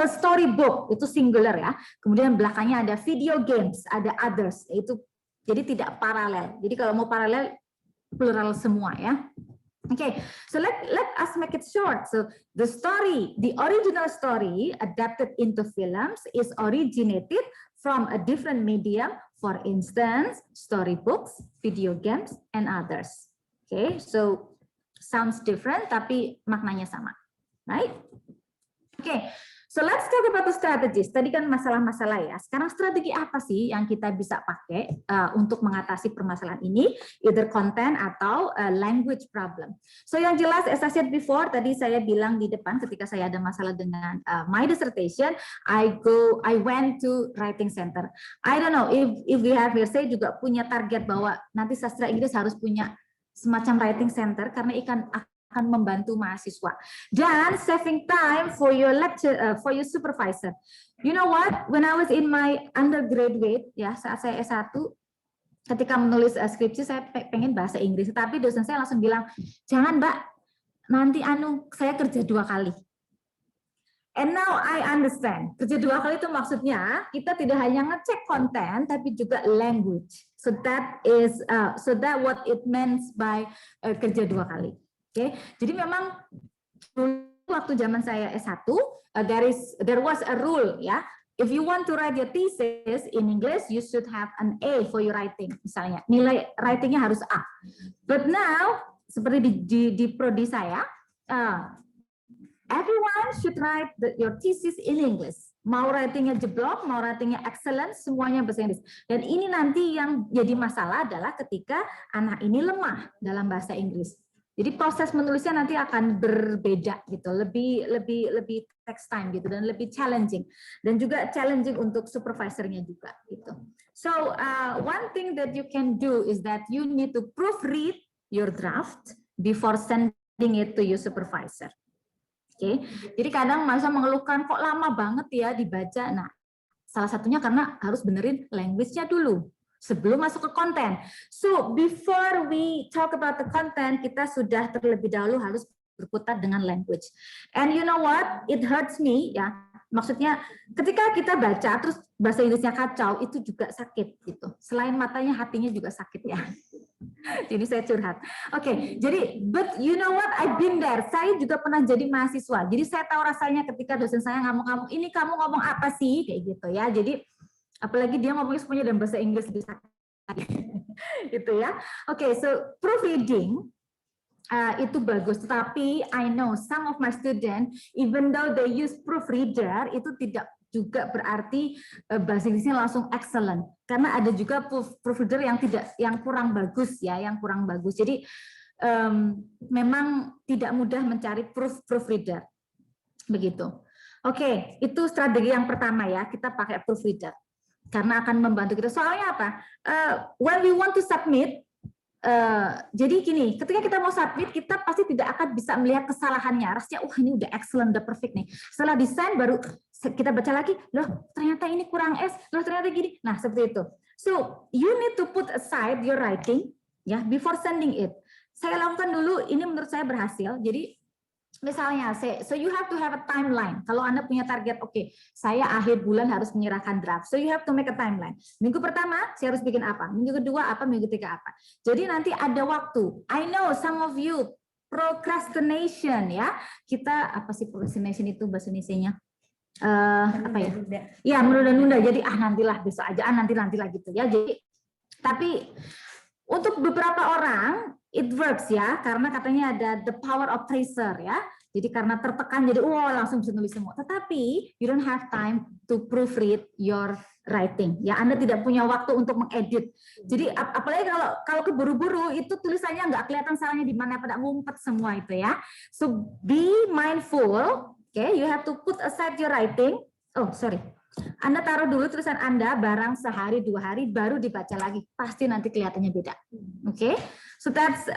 a storybook, itu singular ya. Kemudian belakangnya ada video games, ada others. Itu jadi tidak paralel. Jadi kalau mau paralel, plural semua ya. Okay, so let us make it short. So the story, the original story adapted into films is originated from a different medium, for instance, storybooks, video games, and others. Okay, so sounds different, tapi maknanya sama, right? Okay, so let's talk about the strategies. Tadi kan masalah-masalah ya. Sekarang strategi apa sih yang kita bisa pakai untuk mengatasi permasalahan ini? Either content atau language problem. So yang jelas, as I said before, tadi saya bilang di depan ketika saya ada masalah dengan my dissertation, I went to writing center. I don't know if we have here, saya juga punya target bahwa nanti sastra Inggris harus punya semacam writing center karena akan membantu mahasiswa dan saving time for your lecture, for your supervisor. You know what? When I was in my undergraduate, ya saat saya S1, ketika menulis skripsi saya pengen bahasa Inggris, tapi dosen saya langsung bilang, jangan Mbak, nanti saya kerja 2 kali. And now I understand. Kerja 2 kali itu maksudnya kita tidak hanya ngecek konten, tapi juga language. So that is what it means by kerja 2 kali. Oke, jadi memang waktu zaman saya S1 there was a rule ya. If you want to write your thesis in English, you should have an A for your writing. Misalnya nilai writingnya harus A. But now seperti di prodi saya, everyone should write your thesis in English. Mau writingnya jeblok, mau writingnya excellent, semuanya bahasa Inggris. Dan ini nanti yang jadi masalah adalah ketika anak ini lemah dalam bahasa Inggris. Jadi proses menulisnya nanti akan berbeda gitu, lebih text time gitu dan lebih challenging dan juga challenging untuk supervisornya juga gitu. So one thing that you can do is that you need to proofread your draft before sending it to your supervisor. Oke, jadi kadang masa mengeluhkan kok lama banget ya dibaca. Nah, salah satunya karena harus benerin language-nya dulu sebelum masuk ke konten. So before we talk about the content, kita sudah terlebih dahulu harus berkutat dengan language. And you know what? It hurts me ya. Maksudnya ketika kita baca terus bahasa Inggrisnya kacau, itu juga sakit gitu. Selain matanya, hatinya juga sakit ya. Jadi saya curhat. Oke, jadi but you know what? I've been there. Saya juga pernah jadi mahasiswa. Jadi saya tahu rasanya ketika dosen saya ngomong, ini kamu ngomong apa sih? Kayak gitu ya. Jadi apalagi dia ngomongnya semuanya dalam bahasa Inggris gitu ya. Oke, so proofreading itu bagus, tetapi I know some of my students, even though they use proofreader, itu tidak juga berarti bahasa Inggrisnya langsung excellent, karena ada juga proofreader yang kurang bagus ya, yang kurang bagus. Jadi memang tidak mudah mencari proofreader begitu. Oke, itu strategi yang pertama ya, kita pakai proofreader. Karena akan membantu kita. Soalnya apa? When we want to submit, jadi gini, ketika kita mau submit, kita pasti tidak akan bisa melihat kesalahannya. Rasanya, ini udah excellent, udah perfect nih. Setelah desain baru kita baca lagi, loh ternyata ini kurang S, loh ternyata gini. Nah seperti itu. So you need to put aside your writing, ya, before sending it. Saya lakukan dulu, ini menurut saya berhasil. Jadi misalnya, so you have to have a timeline. Kalau Anda punya target, oke, saya akhir bulan harus menyerahkan draft. So you have to make a timeline. Minggu pertama, saya harus bikin apa? Minggu kedua apa? Minggu ketiga apa? Jadi nanti ada waktu. I know some of you procrastination, ya. Kita apa sih procrastination itu bahasa Indonesianya? Apa ya? Ya, menunda-nunda. Jadi nantilah besok aja, nantilah gitu ya. Jadi tapi untuk beberapa orang it works ya, karena katanya ada the power of pressure ya. Jadi karena tertekan jadi langsung bisa nulis semua. Tetapi you don't have time to proofread your writing. Ya, Anda tidak punya waktu untuk mengedit. Jadi apalagi kalau keburu-buru itu tulisannya nggak kelihatan salahnya di mana, pada ngumpet semua itu ya. So be mindful. Okay, you have to put aside your writing. Oh, sorry. Anda taruh dulu tulisan Anda barang sehari 2 hari baru dibaca lagi, pasti nanti kelihatannya beda. Oke, so that's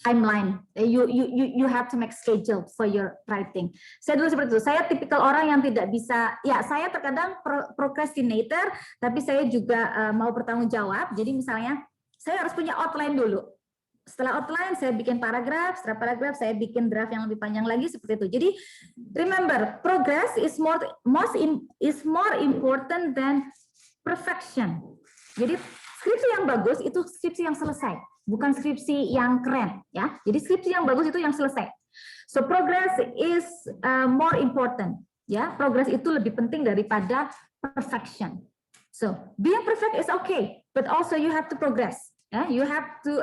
timeline. You have to make schedule for your writing. Saya dulu seperti itu. Saya tipikal orang yang tidak bisa. Ya, saya terkadang procrastinator, tapi saya juga mau bertanggung jawab. Jadi misalnya saya harus punya outline dulu. Setelah outline, saya bikin paragraf. Setelah paragraf, saya bikin draft yang lebih panjang lagi seperti itu. Jadi, remember, progress is more important than perfection. Jadi, skripsi yang bagus itu skripsi yang selesai, bukan skripsi yang keren, ya. Jadi, skripsi yang bagus itu yang selesai. So, progress is more important, ya. Progress itu lebih penting daripada perfection. So, being perfect is okay, but also you have to progress. Ya, you have to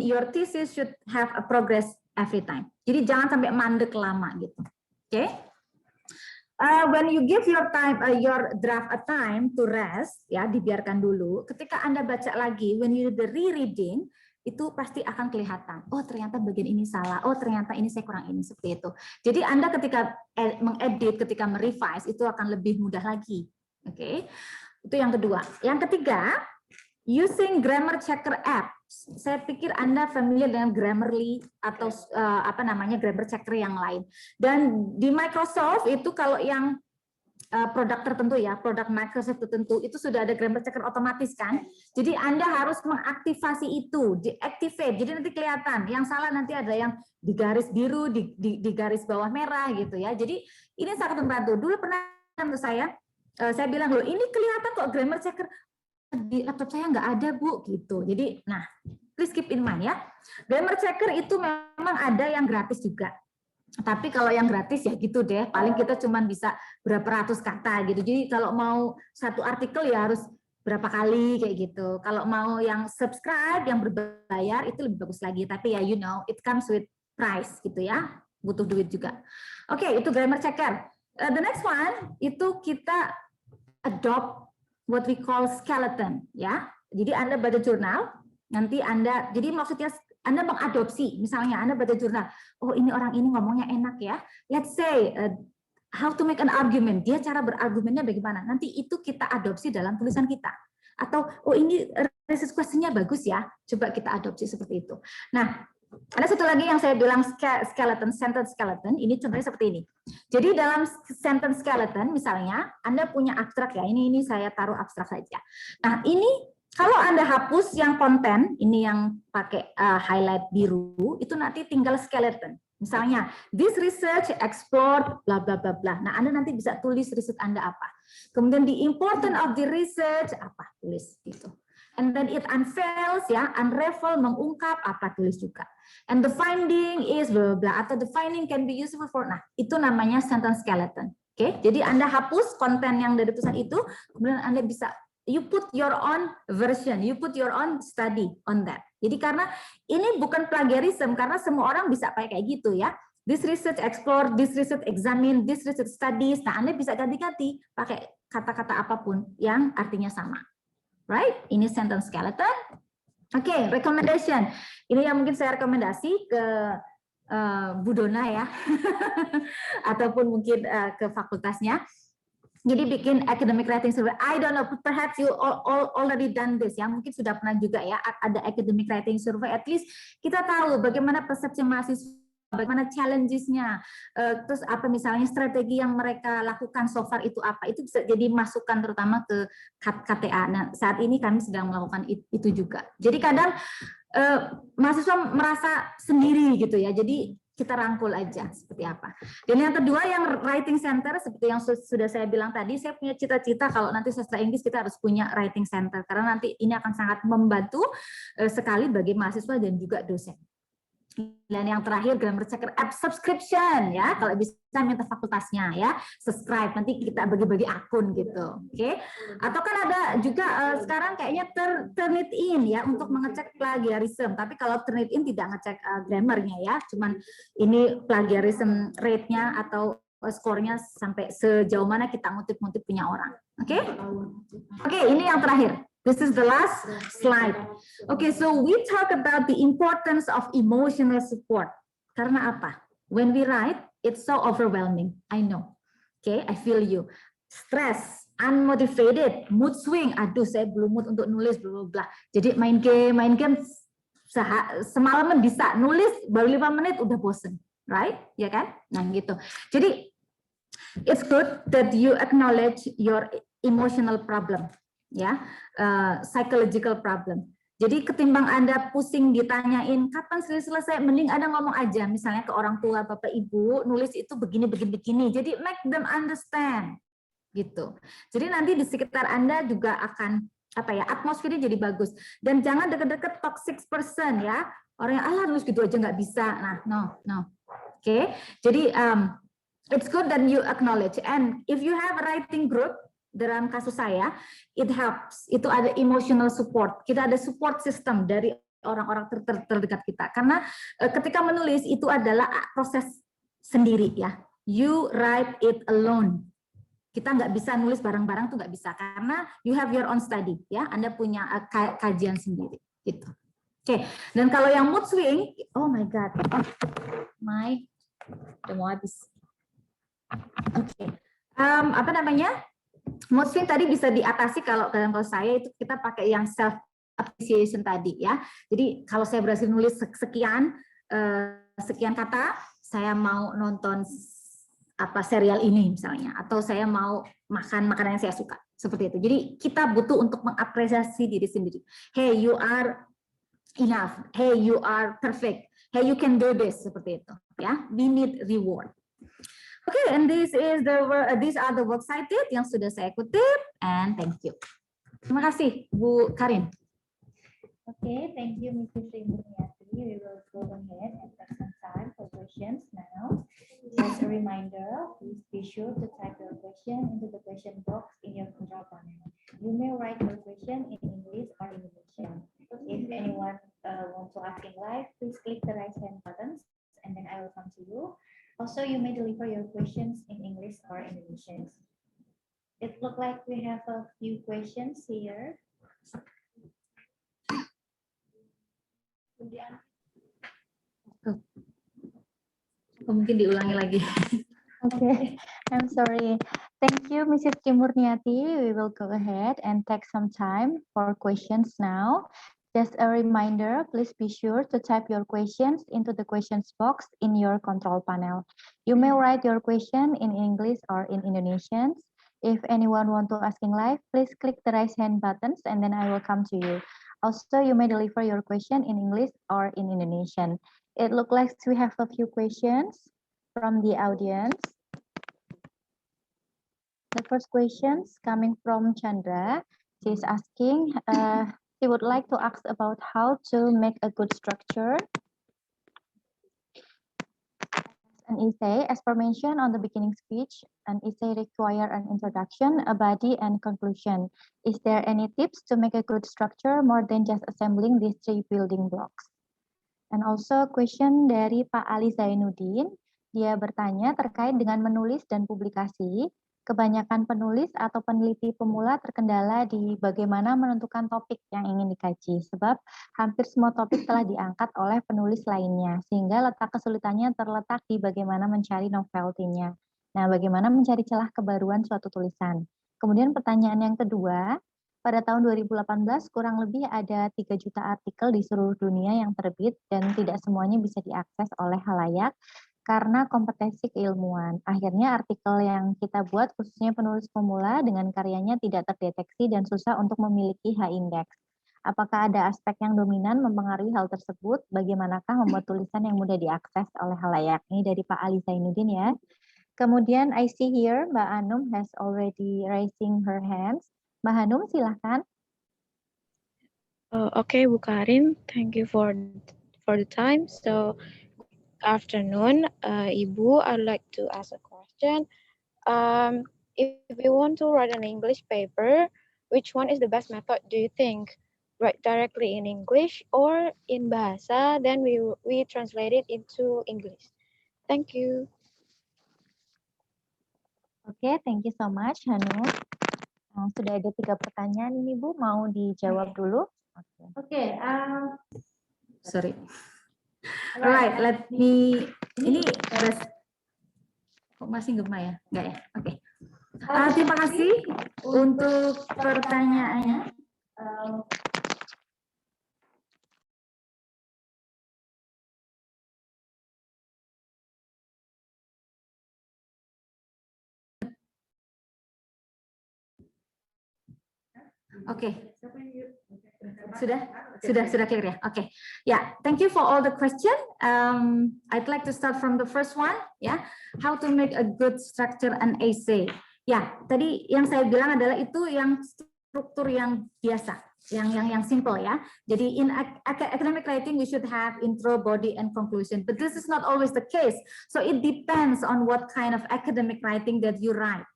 your thesis should have a progress every time. Jadi jangan sampai mandek lama gitu. Oke? When you give your draft a time to rest, ya dibiarkan dulu. Ketika Anda baca lagi, when you do the rereading, itu pasti akan kelihatan. Oh ternyata bagian ini salah. Oh ternyata ini saya kurang ini seperti itu. Jadi Anda ketika mengedit, ketika merevise itu akan lebih mudah lagi. Oke? Itu yang kedua. Yang ketiga, using grammar checker app. Saya pikir Anda familiar dengan Grammarly atau grammar checker yang lain. Dan di Microsoft itu kalau yang produk tertentu ya, produk Microsoft tertentu itu sudah ada grammar checker otomatis kan. Jadi Anda harus mengaktifasi itu, deactivate. Jadi nanti kelihatan yang salah, nanti ada yang di garis biru, di garis bawah merah gitu ya. Jadi ini sangat membantu. Dulu pernah menurut saya bilang loh, ini kelihatan kok grammar checker di laptop saya nggak ada Bu gitu. Jadi nah please keep in mind ya, grammar checker itu memang ada yang gratis juga, tapi kalau yang gratis ya gitu deh, paling kita cuma bisa berapa ratus kata gitu. Jadi kalau mau satu artikel ya harus berapa kali kayak gitu. Kalau mau yang subscribe yang berbayar itu lebih bagus lagi, tapi ya it comes with price gitu ya, butuh duit juga. Oke, itu grammar checker. The next one itu kita adopt what we call skeleton ya. Jadi Anda baca jurnal, nanti Anda, jadi maksudnya Anda mengadopsi, misalnya Anda baca jurnal, oh ini orang ini ngomongnya enak ya. Let's say how to make an argument, dia cara berargumennya bagaimana. Nanti itu kita adopsi dalam tulisan kita. Atau oh ini research question-nya bagus ya, coba kita adopsi seperti itu. Nah, ada satu lagi yang saya bilang skeleton, sentence skeleton, ini contohnya seperti ini. Jadi dalam sentence skeleton, misalnya Anda punya abstrak ya, ini saya taruh abstrak saja. Nah ini kalau Anda hapus yang konten, ini yang pakai highlight biru, itu nanti tinggal skeleton. Misalnya, this research explored bla bla bla bla. Nah Anda nanti bisa tulis riset Anda apa. Kemudian the important of the research apa, tulis gitu. And then it unveils ya, unravel, mengungkap apa, tulis juga. And the finding is bla bla, atau the finding can be useful for, nah itu namanya sentence skeleton. Oke, jadi Anda hapus konten yang dari tulisan itu, kemudian Anda bisa you put your own version, you put your own study on that. Jadi karena ini bukan plagiarism, karena semua orang bisa pakai kayak gitu ya. This research explore, this research examine, this research studies. Nah Anda bisa ganti-ganti pakai kata-kata apapun yang artinya sama. Right? Ini sentence skeleton. Oke, recommendation. Ini yang mungkin saya rekomendasi ke Bu Dona ya, ataupun mungkin ke fakultasnya. Jadi bikin academic writing survey. I don't know, perhaps you all already done this ya. Mungkin sudah pernah juga ya ada academic writing survey. At least kita tahu bagaimana persepsi mahasiswa, bagaimana challenges-nya, terus apa misalnya strategi yang mereka lakukan so far itu apa. Itu bisa jadi masukan terutama ke KTA. Nah, saat ini kami sedang melakukan itu juga. Jadi kadang mahasiswa merasa sendiri gitu ya. Jadi kita rangkul aja seperti apa. Dan yang kedua yang writing center seperti yang sudah saya bilang tadi, saya punya cita-cita kalau nanti sastra Inggris kita harus punya writing center karena nanti ini akan sangat membantu sekali bagi mahasiswa dan juga dosen. Dan yang terakhir grammar checker app subscription ya, kalau bisa minta fakultasnya ya, subscribe nanti kita bagi-bagi akun gitu, oke? Atau kan ada juga sekarang kayaknya Turnitin ya untuk mengecek plagiarism, tapi kalau Turnitin tidak ngecek grammarnya ya, cuman ini plagiarism rate-nya atau skornya sampai sejauh mana kita ngutip-ngutip punya orang, oke? Oke, ini yang terakhir. This is the last slide. Okay, so we talk about the importance of emotional support. Karena apa? When we write, it's so overwhelming. I know. Okay, I feel you. Stress, unmotivated, mood swing. Aduh, saya belum mood untuk nulis, bla bla. Jadi main game semalaman bisa nulis baru 5 menit udah bosen, right? Ya kan? Nah gitu. Jadi it's good that you acknowledge your emotional problem. Ya, psychological problem. Jadi ketimbang Anda pusing ditanyain kapan selesai, mending Anda ngomong aja, misalnya ke orang tua, bapak, ibu, nulis itu begini. Jadi make them understand, gitu. Jadi nanti di sekitar Anda juga akan atmosfernya jadi bagus. Dan jangan deket-deket toxic person ya, orang yang nulis gitu aja nggak bisa. Nah, no. Oke. Jadi it's good that you acknowledge. And if you have a writing group, dalam kasus saya, it helps. Itu ada emotional support. Kita ada support system dari orang-orang terdekat kita. Karena ketika menulis itu adalah proses sendiri ya. You write it alone. Kita nggak bisa nulis bareng-bareng tuh nggak bisa karena you have your own study ya. Anda punya kajian sendiri gitu. Oke. Dan kalau yang mood swing, oh my god, udah mau habis. Oke. Apa namanya? Mood swing tadi bisa diatasi kalau saya itu kita pakai yang self appreciation tadi ya. Jadi kalau saya berhasil nulis sekian kata, saya mau nonton serial ini misalnya, atau saya mau makan makanan yang saya suka seperti itu. Jadi kita butuh untuk mengapresiasi diri sendiri. Hey, you are enough. Hey, you are perfect. Hey, you can do this seperti itu. Ya, we need reward. Okay, and these are the works cited yang sudah saya kutip, and thank you. Terima kasih, Bu Karin. Okay, thank you, Mrs. Sri Murniati. We will go ahead and take some time for questions now. Just a reminder, please be sure to type your question into the question box in your control panel. You may write your question in English or Indonesian. If anyone wants to ask in live, please click the raise hand buttons, and then I will come to you. Also, you may deliver your questions in English or Indonesian. It looks like we have a few questions here. Mungkin diulangi lagi. Okay, I'm sorry. Thank you, Mrs. Sri Murniati. We will go ahead and take some time for questions now. Just a reminder, please be sure to type your questions into the questions box in your control panel. You may write your question in English or in Indonesian. If anyone want to asking live, please click the raise hand buttons and then I will come to you. Also, you may deliver your question in English or in Indonesian. It looks like we have a few questions from the audience. The first question is coming from Chandra. She is asking, she would like to ask about how to make a good structure. An essay, as per mentioned on the beginning speech, an essay requires an introduction, a body, and conclusion. Is there any tips to make a good structure more than just assembling these 3 building blocks? And also question dari Pak Ali Zainuddin. Dia bertanya terkait dengan menulis dan publikasi. Kebanyakan penulis atau peneliti pemula terkendala di bagaimana menentukan topik yang ingin dikaji, sebab hampir semua topik telah diangkat oleh penulis lainnya, sehingga letak kesulitannya terletak di bagaimana mencari novelty-nya. Nah, bagaimana mencari celah kebaruan suatu tulisan? Kemudian pertanyaan yang kedua, pada tahun 2018 kurang lebih ada 3 juta artikel di seluruh dunia yang terbit dan tidak semuanya bisa diakses oleh khalayak karena kompetensi keilmuan. Akhirnya artikel yang kita buat khususnya penulis pemula dengan karyanya tidak terdeteksi dan susah untuk memiliki H-index. Apakah ada aspek yang dominan mempengaruhi hal tersebut? Bagaimanakah membuat tulisan yang mudah diakses oleh khalayak? Ini dari Pak Ali Zainuddin ya. Kemudian I see here Mbak Anum has already raising her hands. Mbak Hanum, silahkan. Okay, Bu Karin, thank you for the time. So, afternoon, Ibu, I'd like to ask a question. If we want to write an English paper, which one is the best method, do you think? Write directly in English or in Bahasa, then we translate it into English. Thank you. Oke, thank you so much, Hanum. Sudah ada 3 pertanyaan ini, Bu. Mau dijawab dulu? Oke, sorry. Alright, let me. Ini kok masih gema ya? Enggak ya? Oke. Terima kasih untuk pertanyaannya. Oke. Sudah clear ya. Oke. Yeah, thank you for all the question. I'd like to start from the first one, ya. How to make a good structure an essay. Ya, tadi yang saya bilang adalah itu yang struktur yang biasa, yang simple ya. Jadi in academic writing we should have intro, body, and conclusion. But this is not always the case. So it depends on what kind of academic writing that you write.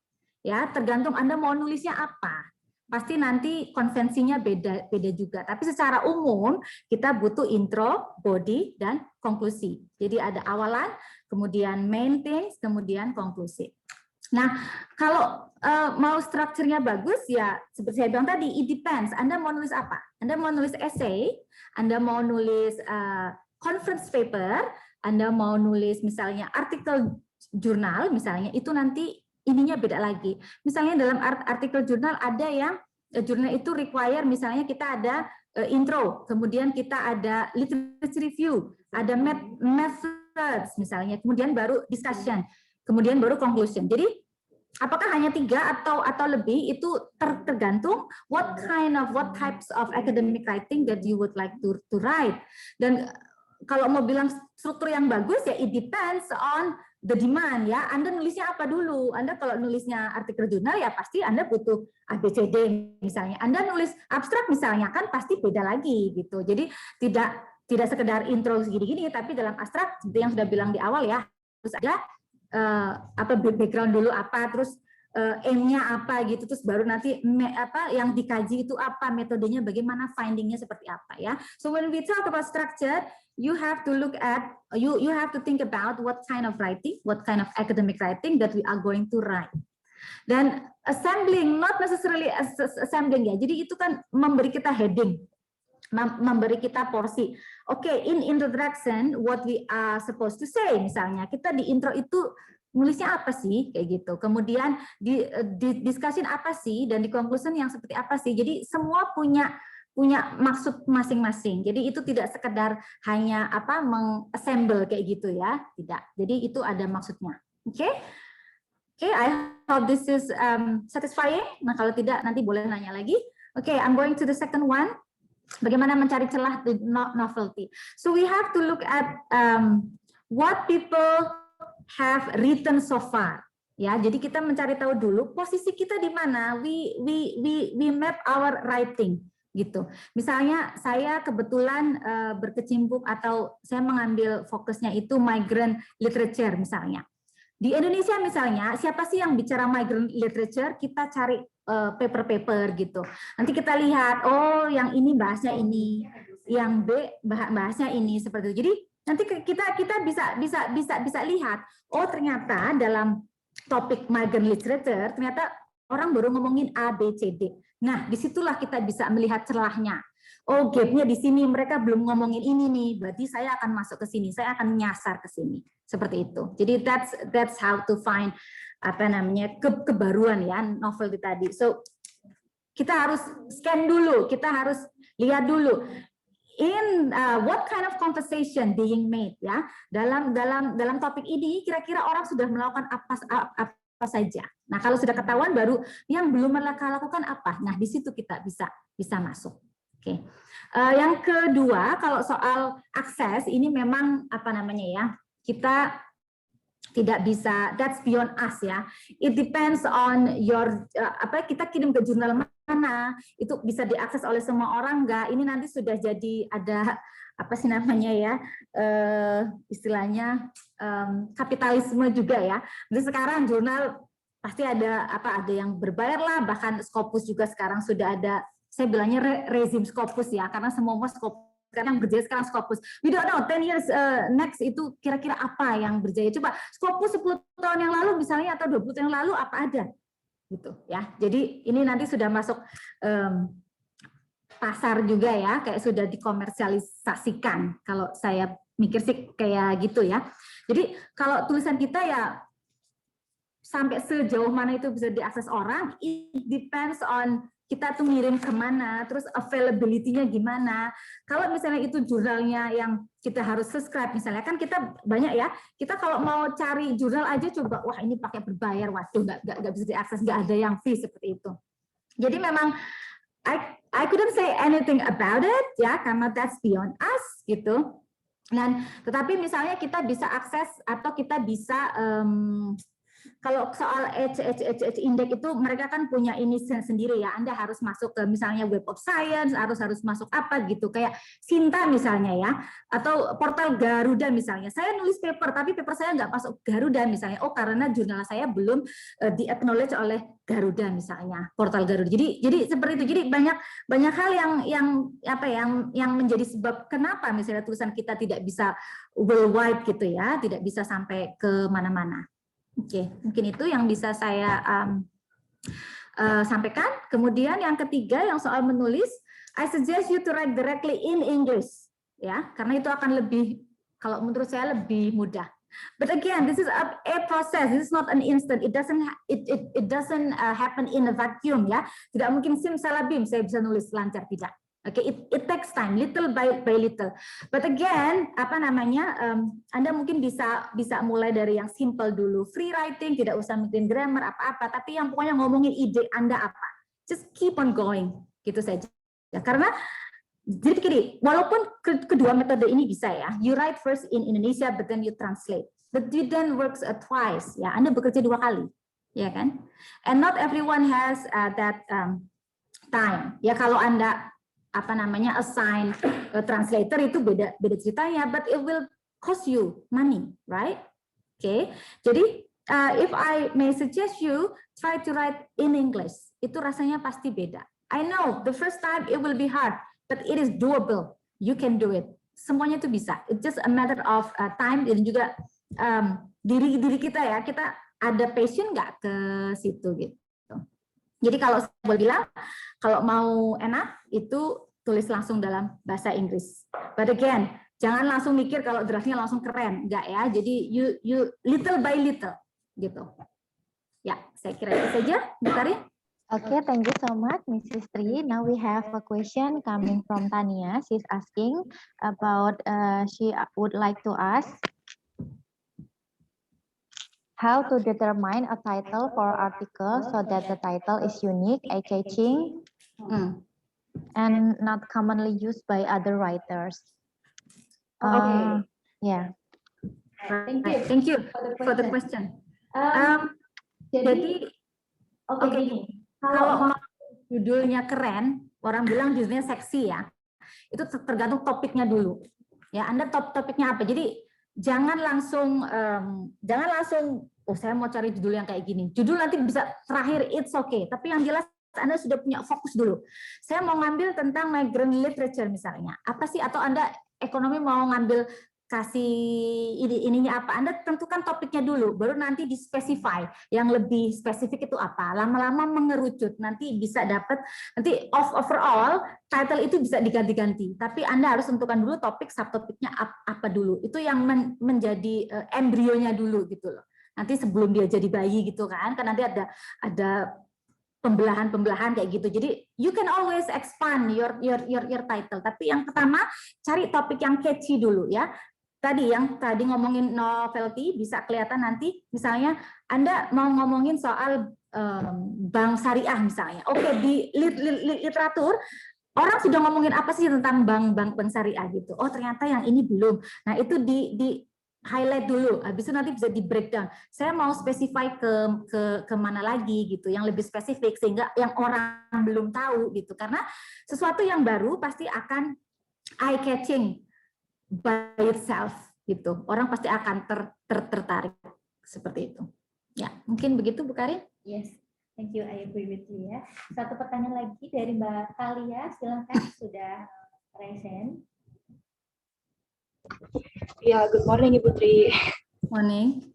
Ya, tergantung Anda mau nulisnya apa. Pasti nanti konvensinya beda juga. Tapi secara umum kita butuh intro, body, dan konklusi. Jadi ada awalan, kemudian main things, kemudian konklusi. Nah, kalau mau strukturnya bagus ya seperti saya bilang tadi, it depends. Anda mau nulis apa? Anda mau nulis essay, Anda mau nulis conference paper, Anda mau nulis misalnya artikel jurnal misalnya, itu nanti ininya beda lagi. Misalnya dalam artikel jurnal ada yang jurnal itu require misalnya kita ada intro, kemudian kita ada literature review, ada methods misalnya, kemudian baru discussion, kemudian baru conclusion. Jadi apakah hanya 3 atau lebih itu tergantung what types of academic writing that you would like to write. Dan kalau mau bilang struktur yang bagus ya it depends on the demand ya. Anda nulisnya apa dulu? Anda kalau nulisnya artikel jurnal ya pasti Anda butuh ABCD misalnya. Anda nulis abstrak misalnya kan pasti beda lagi gitu. Jadi tidak sekedar intro segini-gini, tapi dalam abstrak seperti yang sudah bilang di awal ya harus ada background dulu apa, terus aim-nya apa gitu, terus baru nanti yang dikaji itu apa, metodenya bagaimana, finding-nya seperti apa ya. So when we talk about structure, you have to look at, you have to think about what kind of writing, what kind of academic writing that we are going to write. Dan assembling, not necessarily assembling ya, jadi itu kan memberi kita heading, memberi kita porsi. Oke, in introduction, what we are supposed to say, misalnya kita di intro itu nulisnya apa sih, kayak gitu. Kemudian di discussion apa sih, dan di conclusion yang seperti apa sih. Jadi semua punya maksud masing-masing. Jadi itu tidak sekedar hanya mengassemble kayak gitu ya, tidak. Jadi itu ada maksudnya. Oke, I hope this is satisfying. Nah kalau tidak nanti boleh nanya lagi. Oke, I'm going to the second one. Bagaimana mencari celah the novelty. So we have to look at what people have written so far. Ya, jadi kita mencari tahu dulu posisi kita di mana. We map our writing. Gitu. Misalnya saya kebetulan berkecimpung atau saya mengambil fokusnya itu migrant literature misalnya. Di Indonesia misalnya, siapa sih yang bicara migrant literature? Kita cari paper-paper gitu. Nanti kita lihat, oh yang ini bahasnya ini, yang B bahasnya ini seperti itu. Jadi nanti kita bisa lihat, oh ternyata dalam topik migrant literature ternyata orang baru ngomongin A, B, C, D. Nah, disitulah kita bisa melihat celahnya. Oh, gapnya di sini, mereka belum ngomongin ini nih, berarti saya akan masuk ke sini, saya akan nyasar ke sini. seperti itu. Jadi that's how to find apa namanya kebaruan ya novelty tadi. So kita harus scan dulu, kita harus lihat dulu in what kind of conversation being made ya dalam topik ini kira-kira orang sudah melakukan apa saja. Nah kalau sudah ketahuan baru yang belum mereka lakukan apa. Nah di situ kita bisa masuk. Oke. Yang kedua kalau soal akses ini memang apa namanya ya kita tidak bisa, that's beyond us ya. It depends on your kita kirim ke jurnal mana, itu bisa diakses oleh semua orang enggak? Ini nanti sudah jadi ada apa sih namanya ya, istilahnya kapitalisme juga ya. Jadi sekarang jurnal pasti ada yang berbayar lah, bahkan Scopus juga sekarang sudah ada, saya bilangnya rezim Scopus ya, karena semua Scopus yang berjaya sekarang Scopus. We don't know 10 years next itu kira-kira apa yang berjaya. Coba Scopus 10 tahun yang lalu misalnya atau 20 tahun yang lalu apa ada gitu ya. Jadi ini nanti sudah masuk pasar juga ya, kayak sudah dikomersialisasikan. Kalau saya mikir sih kayak gitu ya. Jadi kalau tulisan kita ya sampai sejauh mana itu bisa diakses orang, it depends on kita tuh ngirim kemana, terus availability-nya gimana. Kalau misalnya itu jurnalnya yang kita harus subscribe, misalnya kan kita banyak ya, kita kalau mau cari jurnal aja coba, wah ini pakai berbayar, waduh nggak bisa diakses, nggak ada yang free seperti itu. Jadi memang I couldn't say anything about it ya, karena that's beyond us gitu. Dan tetapi misalnya kita bisa akses atau kita bisa kalau soal H index itu mereka kan punya ini sendiri ya. Anda harus masuk ke misalnya Web of Science, harus masuk apa gitu kayak Sinta misalnya ya, atau portal Garuda misalnya. Saya nulis paper tapi paper saya nggak masuk Garuda misalnya. Oh karena jurnal saya belum di-acknowledge oleh Garuda misalnya, portal Garuda. Jadi seperti itu. Jadi banyak hal yang menjadi sebab kenapa misalnya tulisan kita tidak bisa worldwide gitu ya, tidak bisa sampai ke mana-mana. Oke, mungkin itu yang bisa saya sampaikan. Kemudian yang ketiga, yang soal menulis, I suggest you to write directly in English, ya, karena itu akan lebih, kalau menurut saya lebih mudah. But again, this is a process. This is not an instant. It doesn't happen in a vacuum, ya. Tidak mungkin simsalabim saya bisa nulis lancar, tidak. Oke, it takes time, little by little. But again, apa namanya? Anda mungkin bisa mulai dari yang simple dulu, free writing, tidak usah mikirin grammar apa-apa, tapi yang pokoknya ngomongin ide Anda apa. Just keep on going, gitu saja. Ya, karena jadi begini, walaupun kedua metode ini bisa ya, you write first in Indonesia, but then you translate. But you then works twice, ya. Anda bekerja 2 kali, ya kan? And not everyone has that time. Ya kalau Anda apa namanya assign translator itu beda ceritanya, but it will cost you money, right? Okay, jadi if I may suggest you try to write in English, itu rasanya pasti beda. I know the first time it will be hard, but it is doable. You can do it. Semuanya itu bisa. It's just a matter of time dan juga diri kita ya. Kita ada passion nggak ke situ gitu. Jadi kalau saya boleh bilang, kalau mau enak itu tulis langsung dalam bahasa Inggris. But again, jangan langsung mikir kalau draftnya langsung keren, enggak ya. Jadi you little by little gitu. Ya, saya kira itu saja, Bu Karin. Okay, thank you so much, Mrs. Tri. Now we have a question coming from Tania. She's asking about, she would like to ask, how to determine a title for article so that the title is unique, eye-catching, and not commonly used by other writers. Okay. Yeah. Thank you for the question. Jadi, oke, kalau judulnya keren, orang bilang judulnya seksi ya. Itu tergantung topiknya dulu. Ya, Anda topiknya apa? Jadi jangan langsung oh saya mau cari judul yang kayak gini. Judul nanti bisa terakhir it's okay, tapi yang jelas Anda sudah punya fokus dulu. Saya mau ngambil tentang migrant literature misalnya. Apa sih, atau Anda ekonomi mau ngambil kasih ininya apa, Anda tentukan topiknya dulu, baru nanti di-specify yang lebih spesifik itu apa. Lama-lama mengerucut, nanti bisa dapat, nanti overall title itu bisa diganti-ganti, tapi Anda harus tentukan dulu topik, subtopiknya apa dulu. Itu yang menjadi embrionya dulu gitu loh. Nanti sebelum dia jadi bayi gitu kan nanti ada pembelahan kayak gitu. Jadi you can always expand your title. Tapi yang pertama cari topik yang catchy dulu ya. Tadi ngomongin novelty bisa kelihatan nanti misalnya Anda mau ngomongin soal bank syariah misalnya. Oke, di literatur orang sudah ngomongin apa sih tentang bank syariah gitu. Oh, ternyata yang ini belum. Nah, itu di highlight dulu, habis itu nanti bisa di breakdown. Saya mau specify ke mana lagi gitu, yang lebih spesifik sehingga yang orang belum tahu gitu. Karena sesuatu yang baru pasti akan eye catching by itself gitu. Orang pasti akan tertarik seperti itu. Ya, mungkin begitu Bu Karin? Yes, thank you. I agree with you ya. Satu pertanyaan lagi dari Mbak Kalia, silahkan sudah raise hand. Yeah, good morning, Ibu Tri. Morning.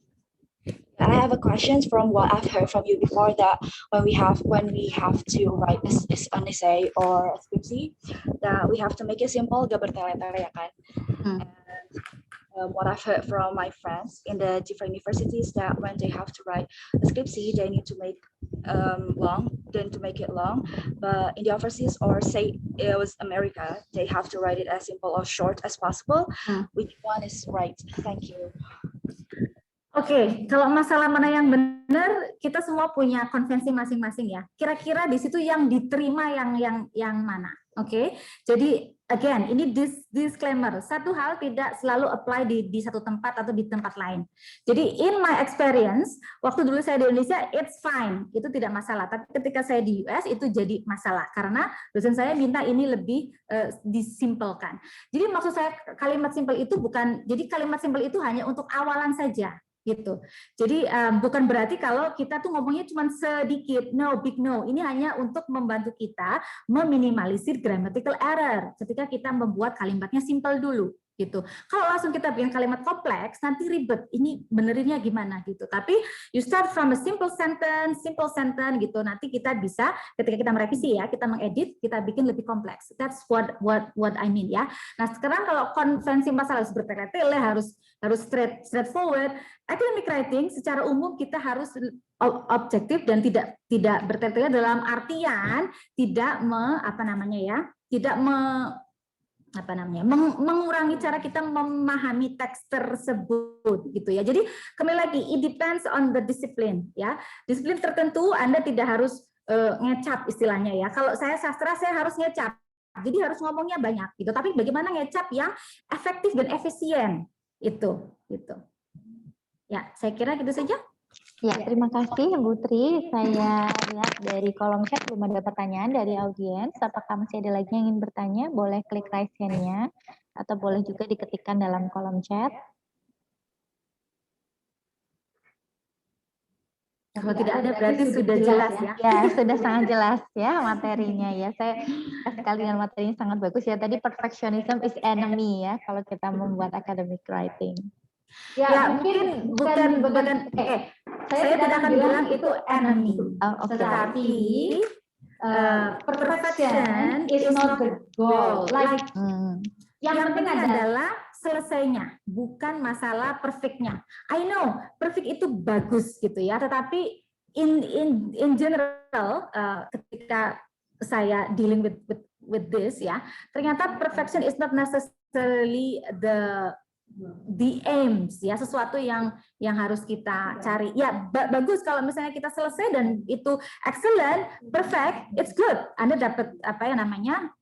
I have a question from what I've heard from you before, that when we have to write an essay or a skripsi, that we have to make it simple, gak bertele-tele ya kan. And what I've heard from my friends in the different universities, that when they have to write a skripsi, they need to make it long. But in the overseas, or say it was America, they have to write it as simple or short as possible. Which one is right? Thank you. Oke, kalau masalah mana yang benar, kita semua punya konvensi masing-masing ya. Kira-kira di situ yang diterima yang mana? Oke, jadi again ini disclaimer. Satu hal tidak selalu apply di satu tempat atau di tempat lain. Jadi in my experience, waktu dulu saya di Indonesia, it's fine, itu tidak masalah. Tapi ketika saya di US itu jadi masalah karena dosen saya minta ini lebih disimpelkan. Jadi maksud saya kalimat simpel itu bukan, jadi kalimat simpel itu hanya untuk awalan saja. Gitu. Jadi bukan berarti kalau kita tuh ngomongnya cuma sedikit, no, big no. Ini hanya untuk membantu kita meminimalisir grammatical error ketika kita membuat kalimatnya simple dulu. Gitu. Kalau langsung kita bikin kalimat kompleks, nanti ribet. Ini benerinnya gimana gitu. Tapi you start from a simple sentence gitu. Nanti kita bisa ketika kita merevisi ya, kita mengedit, kita bikin lebih kompleks. That's what I mean ya. Nah sekarang kalau konvensi masalah harus bertele-tele, harus straightforward. Academic writing secara umum kita harus objektif dan tidak bertele-tele dalam artian tidak mengurangi cara kita memahami teks tersebut gitu ya. Jadi kembali lagi, it depends on the discipline ya. Disiplin tertentu Anda tidak harus ngecap istilahnya ya. Kalau saya sastra saya harus ngecap. Jadi harus ngomongnya banyak gitu. Tapi bagaimana ngecap yang efektif dan efisien itu gitu. Ya, saya kira gitu saja. Ya, terima kasih Bu Tri. Saya lihat dari kolom chat belum ada pertanyaan dari audiens. Apakah masih ada lagi yang ingin bertanya? Boleh klik raise hand-nya atau boleh juga diketikkan dalam kolom chat. Kalau tidak ada berarti sudah jelas ya. Ya, sudah sangat jelas ya materinya ya. Saya sekali dengan materinya sangat bagus ya. Tadi perfectionism is enemy ya kalau kita membuat academic writing. Ya, mungkin bukan saya tidak akan bilang itu enemy. Tetapi perfection is not the goal. Like yang penting adalah selesainya, bukan masalah perfectnya. I know perfect itu bagus gitu ya, tetapi in general ketika saya dealing with this ya, ternyata perfection is not necessarily the aims ya, sesuatu yang harus kita cari. Ya bagus kalau misalnya kita selesai dan itu excellent, perfect, it's good. Anda dapat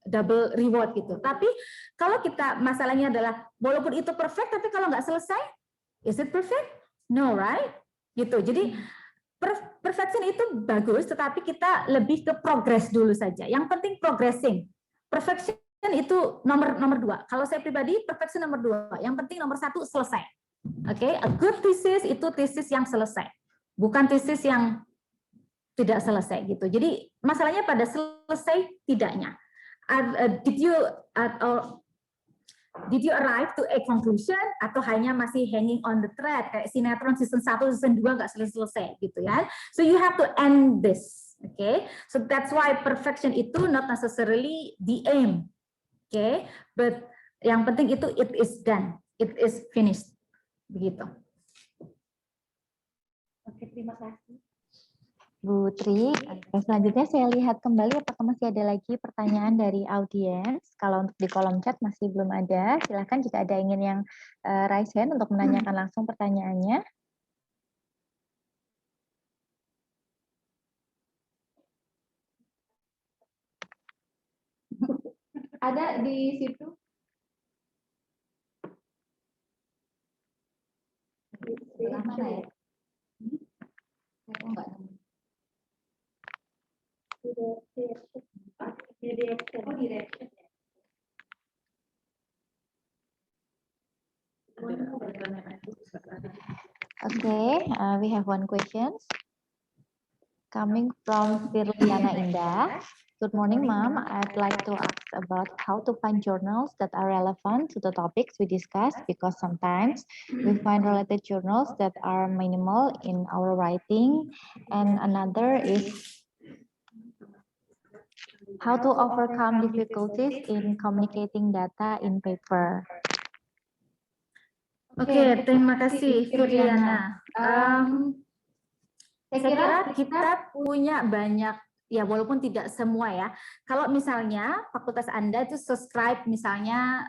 double reward gitu. Tapi kalau kita masalahnya adalah walaupun itu perfect tapi kalau nggak selesai, is it perfect? No, right? Gitu. Jadi perfection itu bagus, tetapi kita lebih ke progress dulu saja. Yang penting progressing. Perfection itu nomor 2. Kalau saya pribadi, perfection nomor 2. Yang penting nomor 1 selesai. Oke, a good thesis itu thesis yang selesai, bukan thesis yang tidak selesai gitu. Jadi masalahnya pada selesai tidaknya. Did you arrive to a conclusion atau hanya masih hanging on the thread kayak sinetron season 1, season 2 nggak selesai gitu ya. So you have to end this. Okay, so that's why perfection itu not necessarily the aim. Okay, but yang penting itu it is done, it is finished. Begitu. Oke, terima kasih. Bu Tri, selanjutnya saya lihat kembali apakah masih ada lagi pertanyaan dari audiens. Kalau untuk di kolom chat masih belum ada, silakan jika ada ingin yang raise hand untuk menanyakan langsung pertanyaannya. Ada di situ. Mana ya? Enggak. Okay, we have one question coming from Firliana Indah. Good morning, Ma'am. I'd like to ask about how to find journals that are relevant to the topics we discussed, because sometimes we find related journals that are minimal in our writing, and another is how to overcome difficulties in communicating data in paper. Oke, terima kasih Firliana. Saya kira kita punya banyak, ya walaupun tidak semua ya. Kalau misalnya fakultas Anda itu subscribe misalnya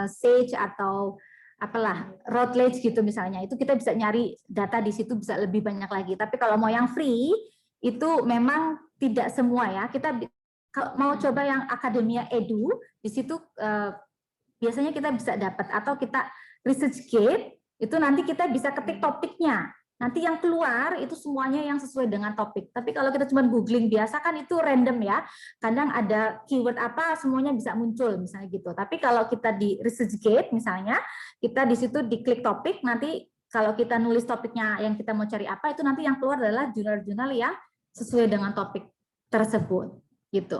Sage atau apalah Routledge gitu misalnya, itu kita bisa nyari data di situ bisa lebih banyak lagi. Tapi kalau mau yang free itu memang tidak semua ya. Kita kalau mau coba yang Akademia Edu, di situ biasanya kita bisa dapat, atau kita ResearchGate itu nanti kita bisa ketik topiknya. Nanti yang keluar itu semuanya yang sesuai dengan topik. Tapi kalau kita cuma googling biasa kan itu random ya. Kadang ada keyword apa semuanya bisa muncul misalnya gitu. Tapi kalau kita di ResearchGate misalnya, kita di situ diklik topik, nanti kalau kita nulis topiknya yang kita mau cari apa, itu nanti yang keluar adalah jurnal-jurnal yang sesuai dengan topik tersebut gitu.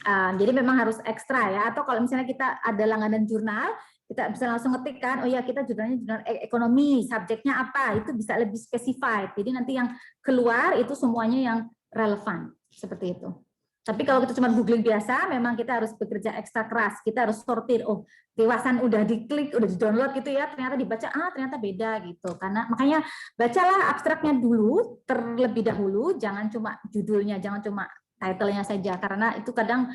Jadi memang harus ekstra ya. Atau kalau misalnya kita ada langganan jurnal, kita bisa langsung ngetik kan, oh ya kita jurnalnya jurnal ekonomi, subjeknya apa, itu bisa lebih spesified. Jadi nanti yang keluar itu semuanya yang relevan, seperti itu. Tapi kalau kita cuma googling biasa, memang kita harus bekerja ekstra keras, kita harus sortir, oh Dewasan udah diklik, udah di-download gitu ya, ternyata dibaca, ternyata beda gitu. Karena makanya bacalah abstraknya dulu, terlebih dahulu, jangan cuma judulnya, jangan cuma title-nya saja, karena itu kadang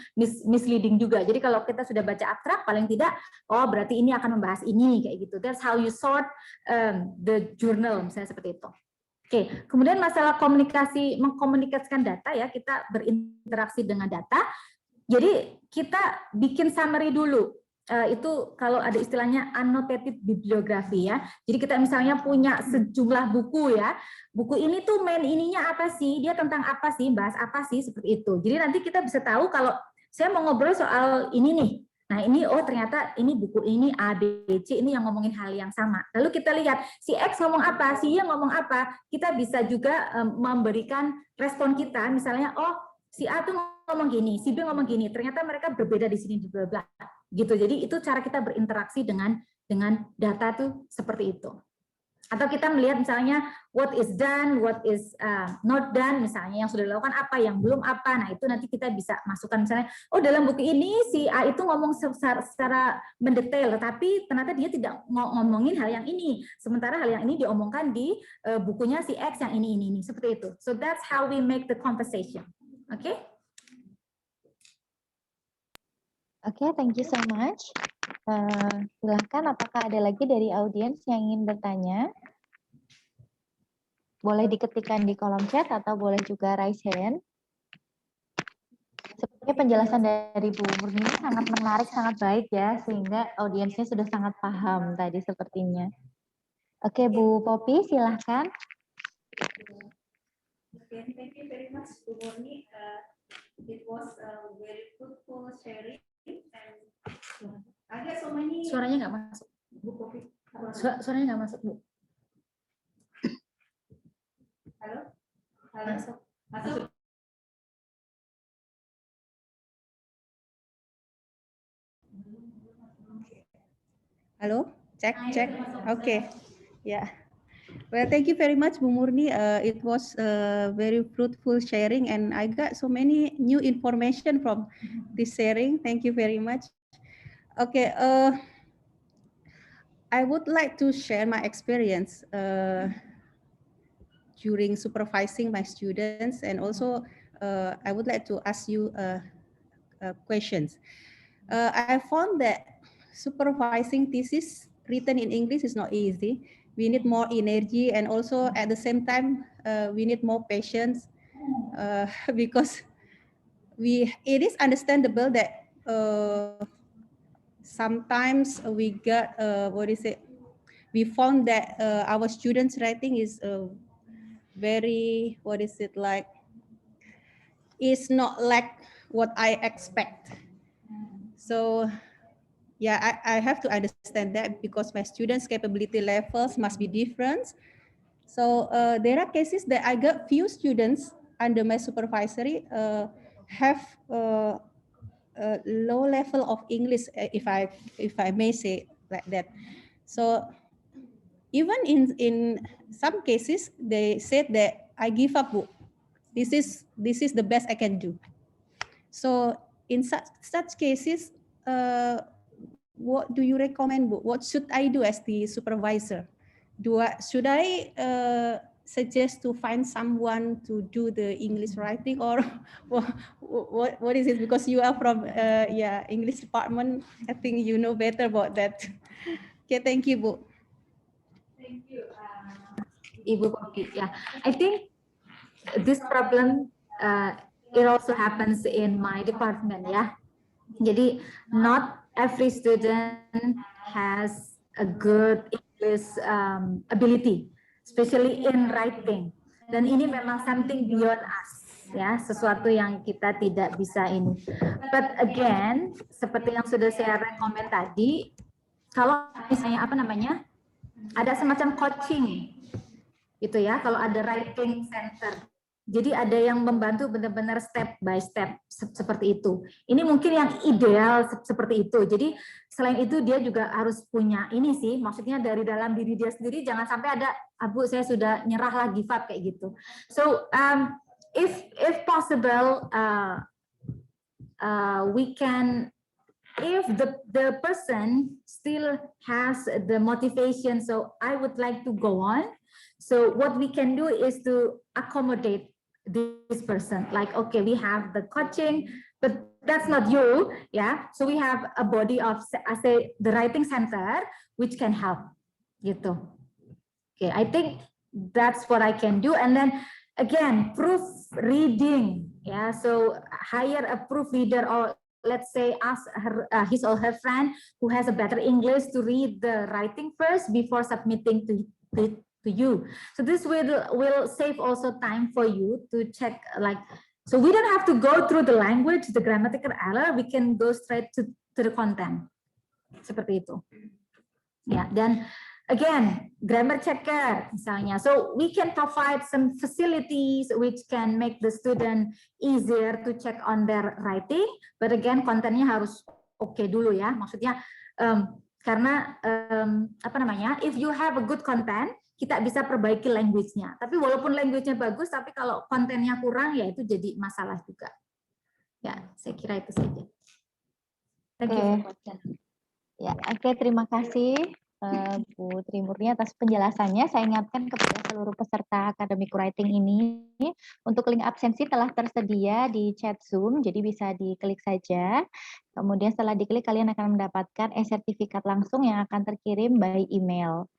misleading juga. Jadi kalau kita sudah baca abstrak, paling tidak, oh berarti ini akan membahas ini, kayak gitu. That's how you sort the journal, misalnya seperti itu. Oke, kemudian masalah komunikasi, mengkomunikasikan data ya, kita berinteraksi dengan data. Jadi kita bikin summary dulu. Itu kalau ada istilahnya annotated bibliography ya. Jadi kita misalnya punya sejumlah buku ya. Buku ini tuh main ininya apa sih? Dia tentang apa sih? Bahas apa sih? Seperti itu. Jadi nanti kita bisa tahu kalau saya mau ngobrol soal ini nih. Nah ini, oh ternyata ini buku ini A, B, C, ini yang ngomongin hal yang sama. Lalu kita lihat si X ngomong apa, si Y ngomong apa. Kita bisa juga memberikan respon kita. Misalnya, oh si A tuh ngomong gini, si B ngomong gini. Ternyata mereka berbeda di sini, bla bla. Gitu. Jadi itu cara kita berinteraksi dengan data tuh seperti itu. Atau kita melihat misalnya what is done, what is not done, misalnya yang sudah dilakukan apa, yang belum apa. Nah itu nanti kita bisa masukkan misalnya, oh dalam buku ini si A itu ngomong secara mendetail, tetapi ternyata dia tidak ngomongin hal yang ini. Sementara hal yang ini diomongkan di bukunya si X yang ini, seperti itu. So that's how we make the conversation. Oke? Okay? Oke, thank you so much. Silahkan, apakah ada lagi dari audiens yang ingin bertanya? Boleh diketikkan di kolom chat atau boleh juga raise hand. Sepertinya penjelasan dari Bu Murni sangat menarik, sangat baik ya, sehingga audiensnya sudah sangat paham tadi sepertinya. Oke, Bu Poppy, silahkan. Thank you very much, Bu Murni. It was a very fruitful sharing. Ada so many. Suaranya nggak masuk. Bu Poppy. Suaranya nggak masuk, Bu. Halo? Halo? Masuk. Hello, check. Okay, yeah. Well, thank you very much, Bu Murni. It was very fruitful sharing, and I got so many new information from this sharing. Thank you very much. Okay, I would like to share my experience during supervising my students, and also I would like to ask you questions. I found that supervising thesis written in English is not easy. We need more energy, and also at the same time, we need more patience because it is understandable that sometimes we got we found that our students' writing is very is not like what I expect. So yeah, I have to understand that because my students' capability levels must be different. So there are cases that I got few students under my supervisory have a low level of English, if I may say like that. So even in some cases, they said that I give up, Bu. This is the best I can do. So in such cases, what do you recommend, Bu? What should I do as the supervisor? Should I suggest to find someone to do the English writing, or what is it? Because you are from English department, I think you know better about that. Okay, thank you, Bu. Thank you, Ibu Poppy. Yeah, I think this problem it also happens in my department. Yeah, jadi not every student has a good English ability, especially in writing. Dan ini memang something beyond us, ya, sesuatu yang kita tidak bisa ini. But again, seperti yang sudah saya rekomend tadi, kalau misalnya ada semacam coaching, gitu ya, kalau ada writing center. Jadi ada yang membantu benar-benar step by step seperti itu. Ini mungkin yang ideal seperti itu. Jadi selain itu dia juga harus punya ini sih, maksudnya dari dalam diri dia sendiri jangan sampai ada, Bu saya sudah nyerah lah, give up kayak gitu. So if possible we can, if the person still has the motivation, so I would like to go on. So what we can do is to accommodate this person. Like, okay, we have the coaching, but that's not you, yeah. So we have a body of, I say, the writing center, which can help, gitu. Okay, I think that's what I can do. And then again, proofreading, yeah. So hire a proofreader, or let's say ask his or her friend who has a better English to read the writing first before submitting to you. So this will save also time for you to check, like, so we don't have to go through the language, the grammatical error, we can go straight to the content. Seperti itu. Ya, dan again, grammar checker misalnya. So we can provide some facilities which can make the student easier to check on their writing, but again kontennya harus oke dulu ya. Maksudnya karena if you have a good content, kita bisa perbaiki language-nya. Tapi walaupun language-nya bagus, tapi kalau kontennya kurang, ya itu jadi masalah juga. Ya, saya kira itu saja. Thank you. Ya, oke, terima kasih Bu Tri Murni atas penjelasannya. Saya ingatkan kepada seluruh peserta academic writing ini, untuk link absensi telah tersedia di chat Zoom, jadi bisa diklik saja. Kemudian setelah diklik, kalian akan mendapatkan e-sertifikat langsung yang akan terkirim by email.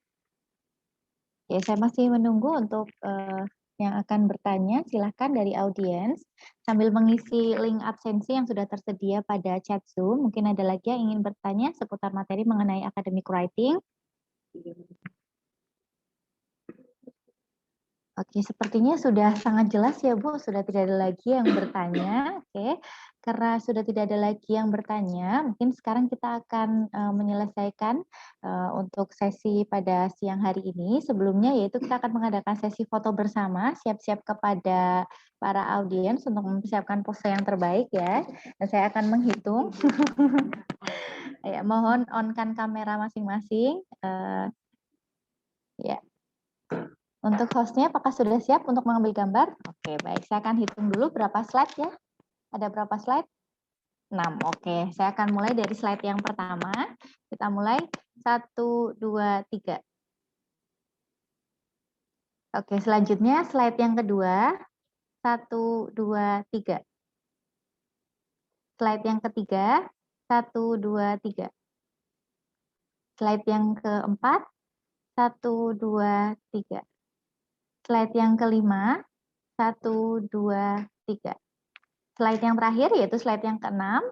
Oke, saya masih menunggu untuk yang akan bertanya. Silahkan dari audiens sambil mengisi link absensi yang sudah tersedia pada chat Zoom. Mungkin ada lagi yang ingin bertanya seputar materi mengenai academic writing. Oke, sepertinya sudah sangat jelas ya Bu, sudah tidak ada lagi yang bertanya. Oke, karena sudah tidak ada lagi yang bertanya, mungkin sekarang kita akan menyelesaikan untuk sesi pada siang hari ini. Sebelumnya yaitu kita akan mengadakan sesi foto bersama, siap-siap kepada para audiens untuk mempersiapkan pose yang terbaik ya. Dan saya akan menghitung. Ya, mohon on-kan kamera masing-masing. Ya. Untuk hostnya, apakah sudah siap untuk mengambil gambar? Oke, baik. Saya akan hitung dulu berapa slide ya. Ada berapa slide? 6. Oke, saya akan mulai dari slide yang pertama. Kita mulai 1, 2, 3. Oke, selanjutnya slide yang kedua. 1, 2, 3. Slide yang ketiga. 1, 2, 3. Slide yang keempat. 1, 2, 3. Slide yang kelima. 1, 2, 3. Slide yang terakhir yaitu slide yang keenam.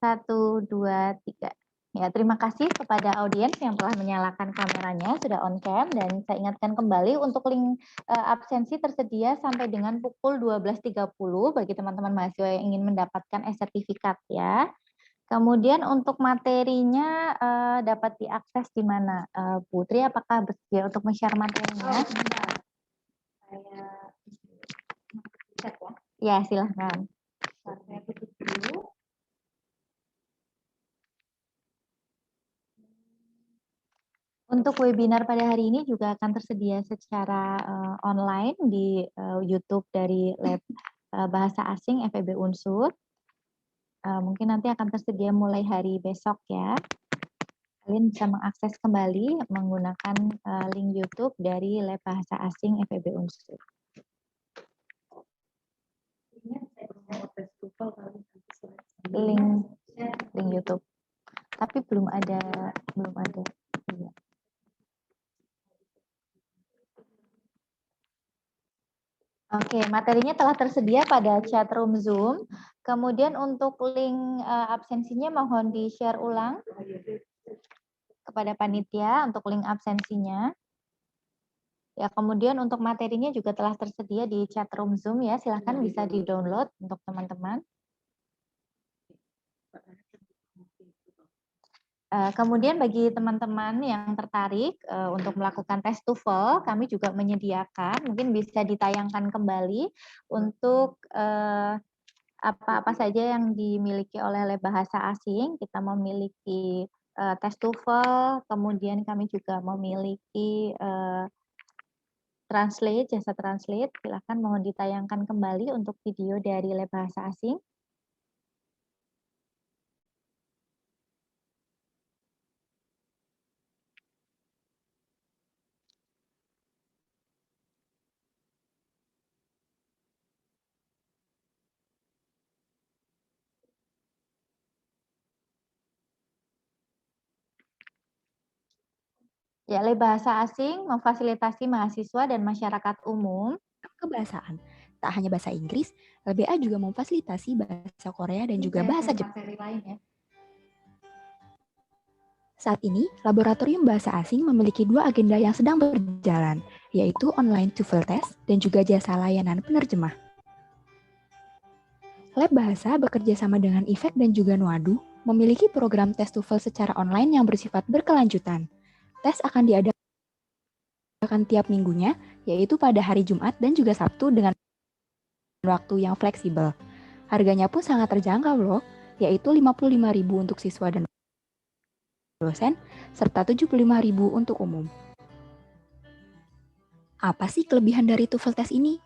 1, 2, 3. Ya, terima kasih kepada audiens yang telah menyalakan kameranya, sudah on cam, dan saya ingatkan kembali untuk link absensi tersedia sampai dengan pukul 12.30 bagi teman-teman mahasiswa yang ingin mendapatkan e-sertifikat ya. Kemudian untuk materinya dapat diakses di mana? Putri, apakah bersedia untuk men-share materinya? Ya, silahkan. Saya tutup dulu. Untuk webinar pada hari ini juga akan tersedia secara online di YouTube dari Lab Bahasa Asing FEB Unsur. Mungkin nanti akan tersedia mulai hari besok ya. Kalian bisa mengakses kembali menggunakan link YouTube dari Lab Bahasa Asing FEB Unsur. Link YouTube. Tapi belum ada. Iya. Oke, materinya telah tersedia pada chat room Zoom. Kemudian untuk link absensinya mohon di-share ulang kepada panitia untuk link absensinya. Ya, kemudian untuk materinya juga telah tersedia di chat room Zoom ya. Silahkan bisa di-download untuk teman-teman. Kemudian bagi teman-teman yang tertarik untuk melakukan tes TOEFL, kami juga menyediakan, mungkin bisa ditayangkan kembali untuk apa-apa saja yang dimiliki oleh Lab Bahasa Asing. Kita memiliki tes TOEFL, kemudian kami juga memiliki translate, jasa translate. Silakan mohon ditayangkan kembali untuk video dari Lab Bahasa Asing. Ya, Lab Bahasa Asing memfasilitasi mahasiswa dan masyarakat umum kebahasaan. Tak hanya bahasa Inggris, LBA juga memfasilitasi bahasa Korea dan juga bahasa Jepang. Saat ini, Laboratorium Bahasa Asing memiliki 2 agenda yang sedang berjalan, yaitu online TOEFL test dan juga jasa layanan penerjemah. Lab Bahasa bekerja sama dengan IFEK dan juga Nuadu, memiliki program tes TOEFL secara online yang bersifat berkelanjutan. Tes akan diadakan tiap minggunya, yaitu pada hari Jumat dan juga Sabtu dengan waktu yang fleksibel. Harganya pun sangat terjangkau loh, yaitu Rp55.000 untuk siswa dan dosen, serta Rp75.000 untuk umum. Apa sih kelebihan dari TOEFL tes ini?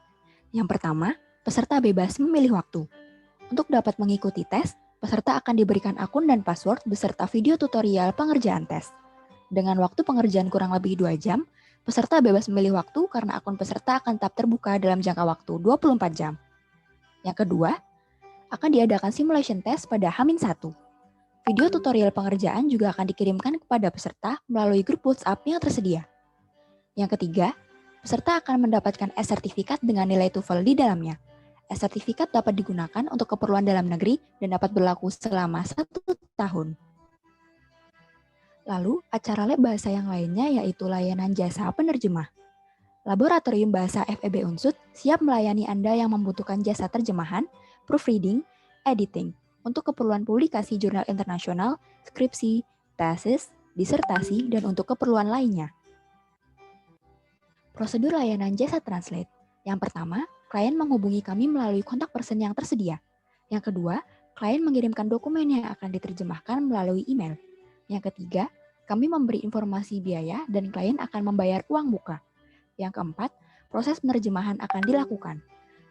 Yang pertama, peserta bebas memilih waktu. Untuk dapat mengikuti tes, peserta akan diberikan akun dan password beserta video tutorial pengerjaan tes. Dengan waktu pengerjaan kurang lebih 2 jam, peserta bebas memilih waktu karena akun peserta akan tetap terbuka dalam jangka waktu 24 jam. Yang kedua, akan diadakan simulation test pada H-1. Video tutorial pengerjaan juga akan dikirimkan kepada peserta melalui grup WhatsApp yang tersedia. Yang ketiga, peserta akan mendapatkan e-sertifikat dengan nilai TOEFL di dalamnya. E-sertifikat dapat digunakan untuk keperluan dalam negeri dan dapat berlaku selama 1 tahun. Lalu, acara lab bahasa yang lainnya yaitu layanan jasa penerjemah. Laboratorium Bahasa FEB Unsur siap melayani Anda yang membutuhkan jasa terjemahan, proofreading, editing, untuk keperluan publikasi jurnal internasional, skripsi, tesis, disertasi, dan untuk keperluan lainnya. Prosedur layanan jasa translate. Yang pertama, klien menghubungi kami melalui kontak person yang tersedia. Yang kedua, klien mengirimkan dokumen yang akan diterjemahkan melalui email. Yang ketiga, kami memberi informasi biaya dan klien akan membayar uang muka. Yang keempat, proses penerjemahan akan dilakukan.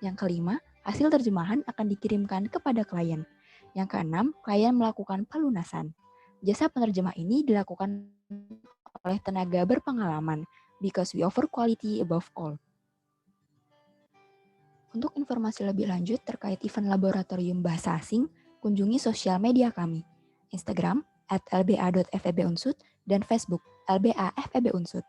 Yang kelima, hasil terjemahan akan dikirimkan kepada klien. Yang keenam, klien melakukan pelunasan. Jasa penerjemah ini dilakukan oleh tenaga berpengalaman, because we offer quality above all. Untuk informasi lebih lanjut terkait event laboratorium bahasa asing, kunjungi sosial media kami, Instagram @lba.febunsud dan Facebook lba.febunsud.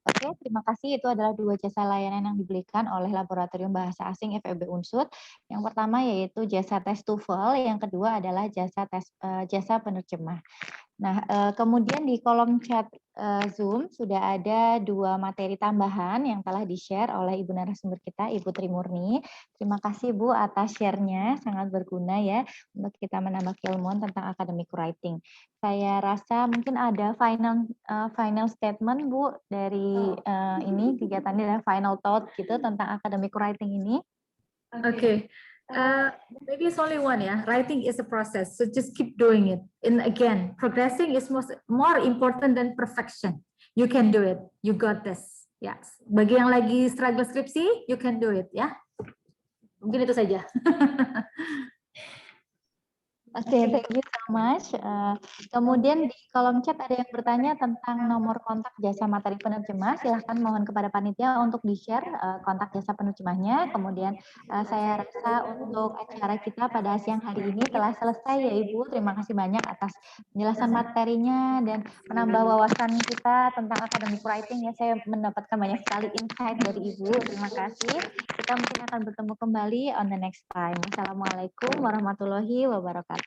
Oke, terima kasih. Itu adalah 2 jasa layanan yang diberikan oleh Laboratorium Bahasa Asing FEB Unsud. Yang pertama yaitu jasa tes TOEFL, yang kedua adalah jasa penerjemah. Nah, kemudian di kolom chat Zoom sudah ada 2 materi tambahan yang telah di-share oleh Ibu narasumber kita, Ibu Tri Murni. Terima kasih Bu atas share-nya, sangat berguna ya untuk kita menambah keilmuan tentang academic writing. Saya rasa mungkin ada final statement Bu dari ini kegiatannya adalah final thought gitu tentang academic writing ini. Okay. Maybe it's only one, yeah. Writing is a process, so just keep doing it. And again, progressing is more important than perfection. You can do it. You got this. Yes. Bagi yang lagi struggle skripsi, you can do it, ya. Mungkin itu saja. Oke, thank you so much. Kemudian di kolom chat ada yang bertanya tentang nomor kontak jasa materi penerjemah. Silahkan mohon kepada panitia untuk di-share kontak jasa penerjemahnya. Kemudian saya rasa untuk acara kita pada siang hari ini telah selesai ya Ibu. Terima kasih banyak atas penjelasan materinya dan menambah wawasan kita tentang academic writing ya. Saya mendapatkan banyak sekali insight dari Ibu. Terima kasih. Kita mungkin akan bertemu kembali on the next time. Wassalamualaikum warahmatullahi wabarakatuh.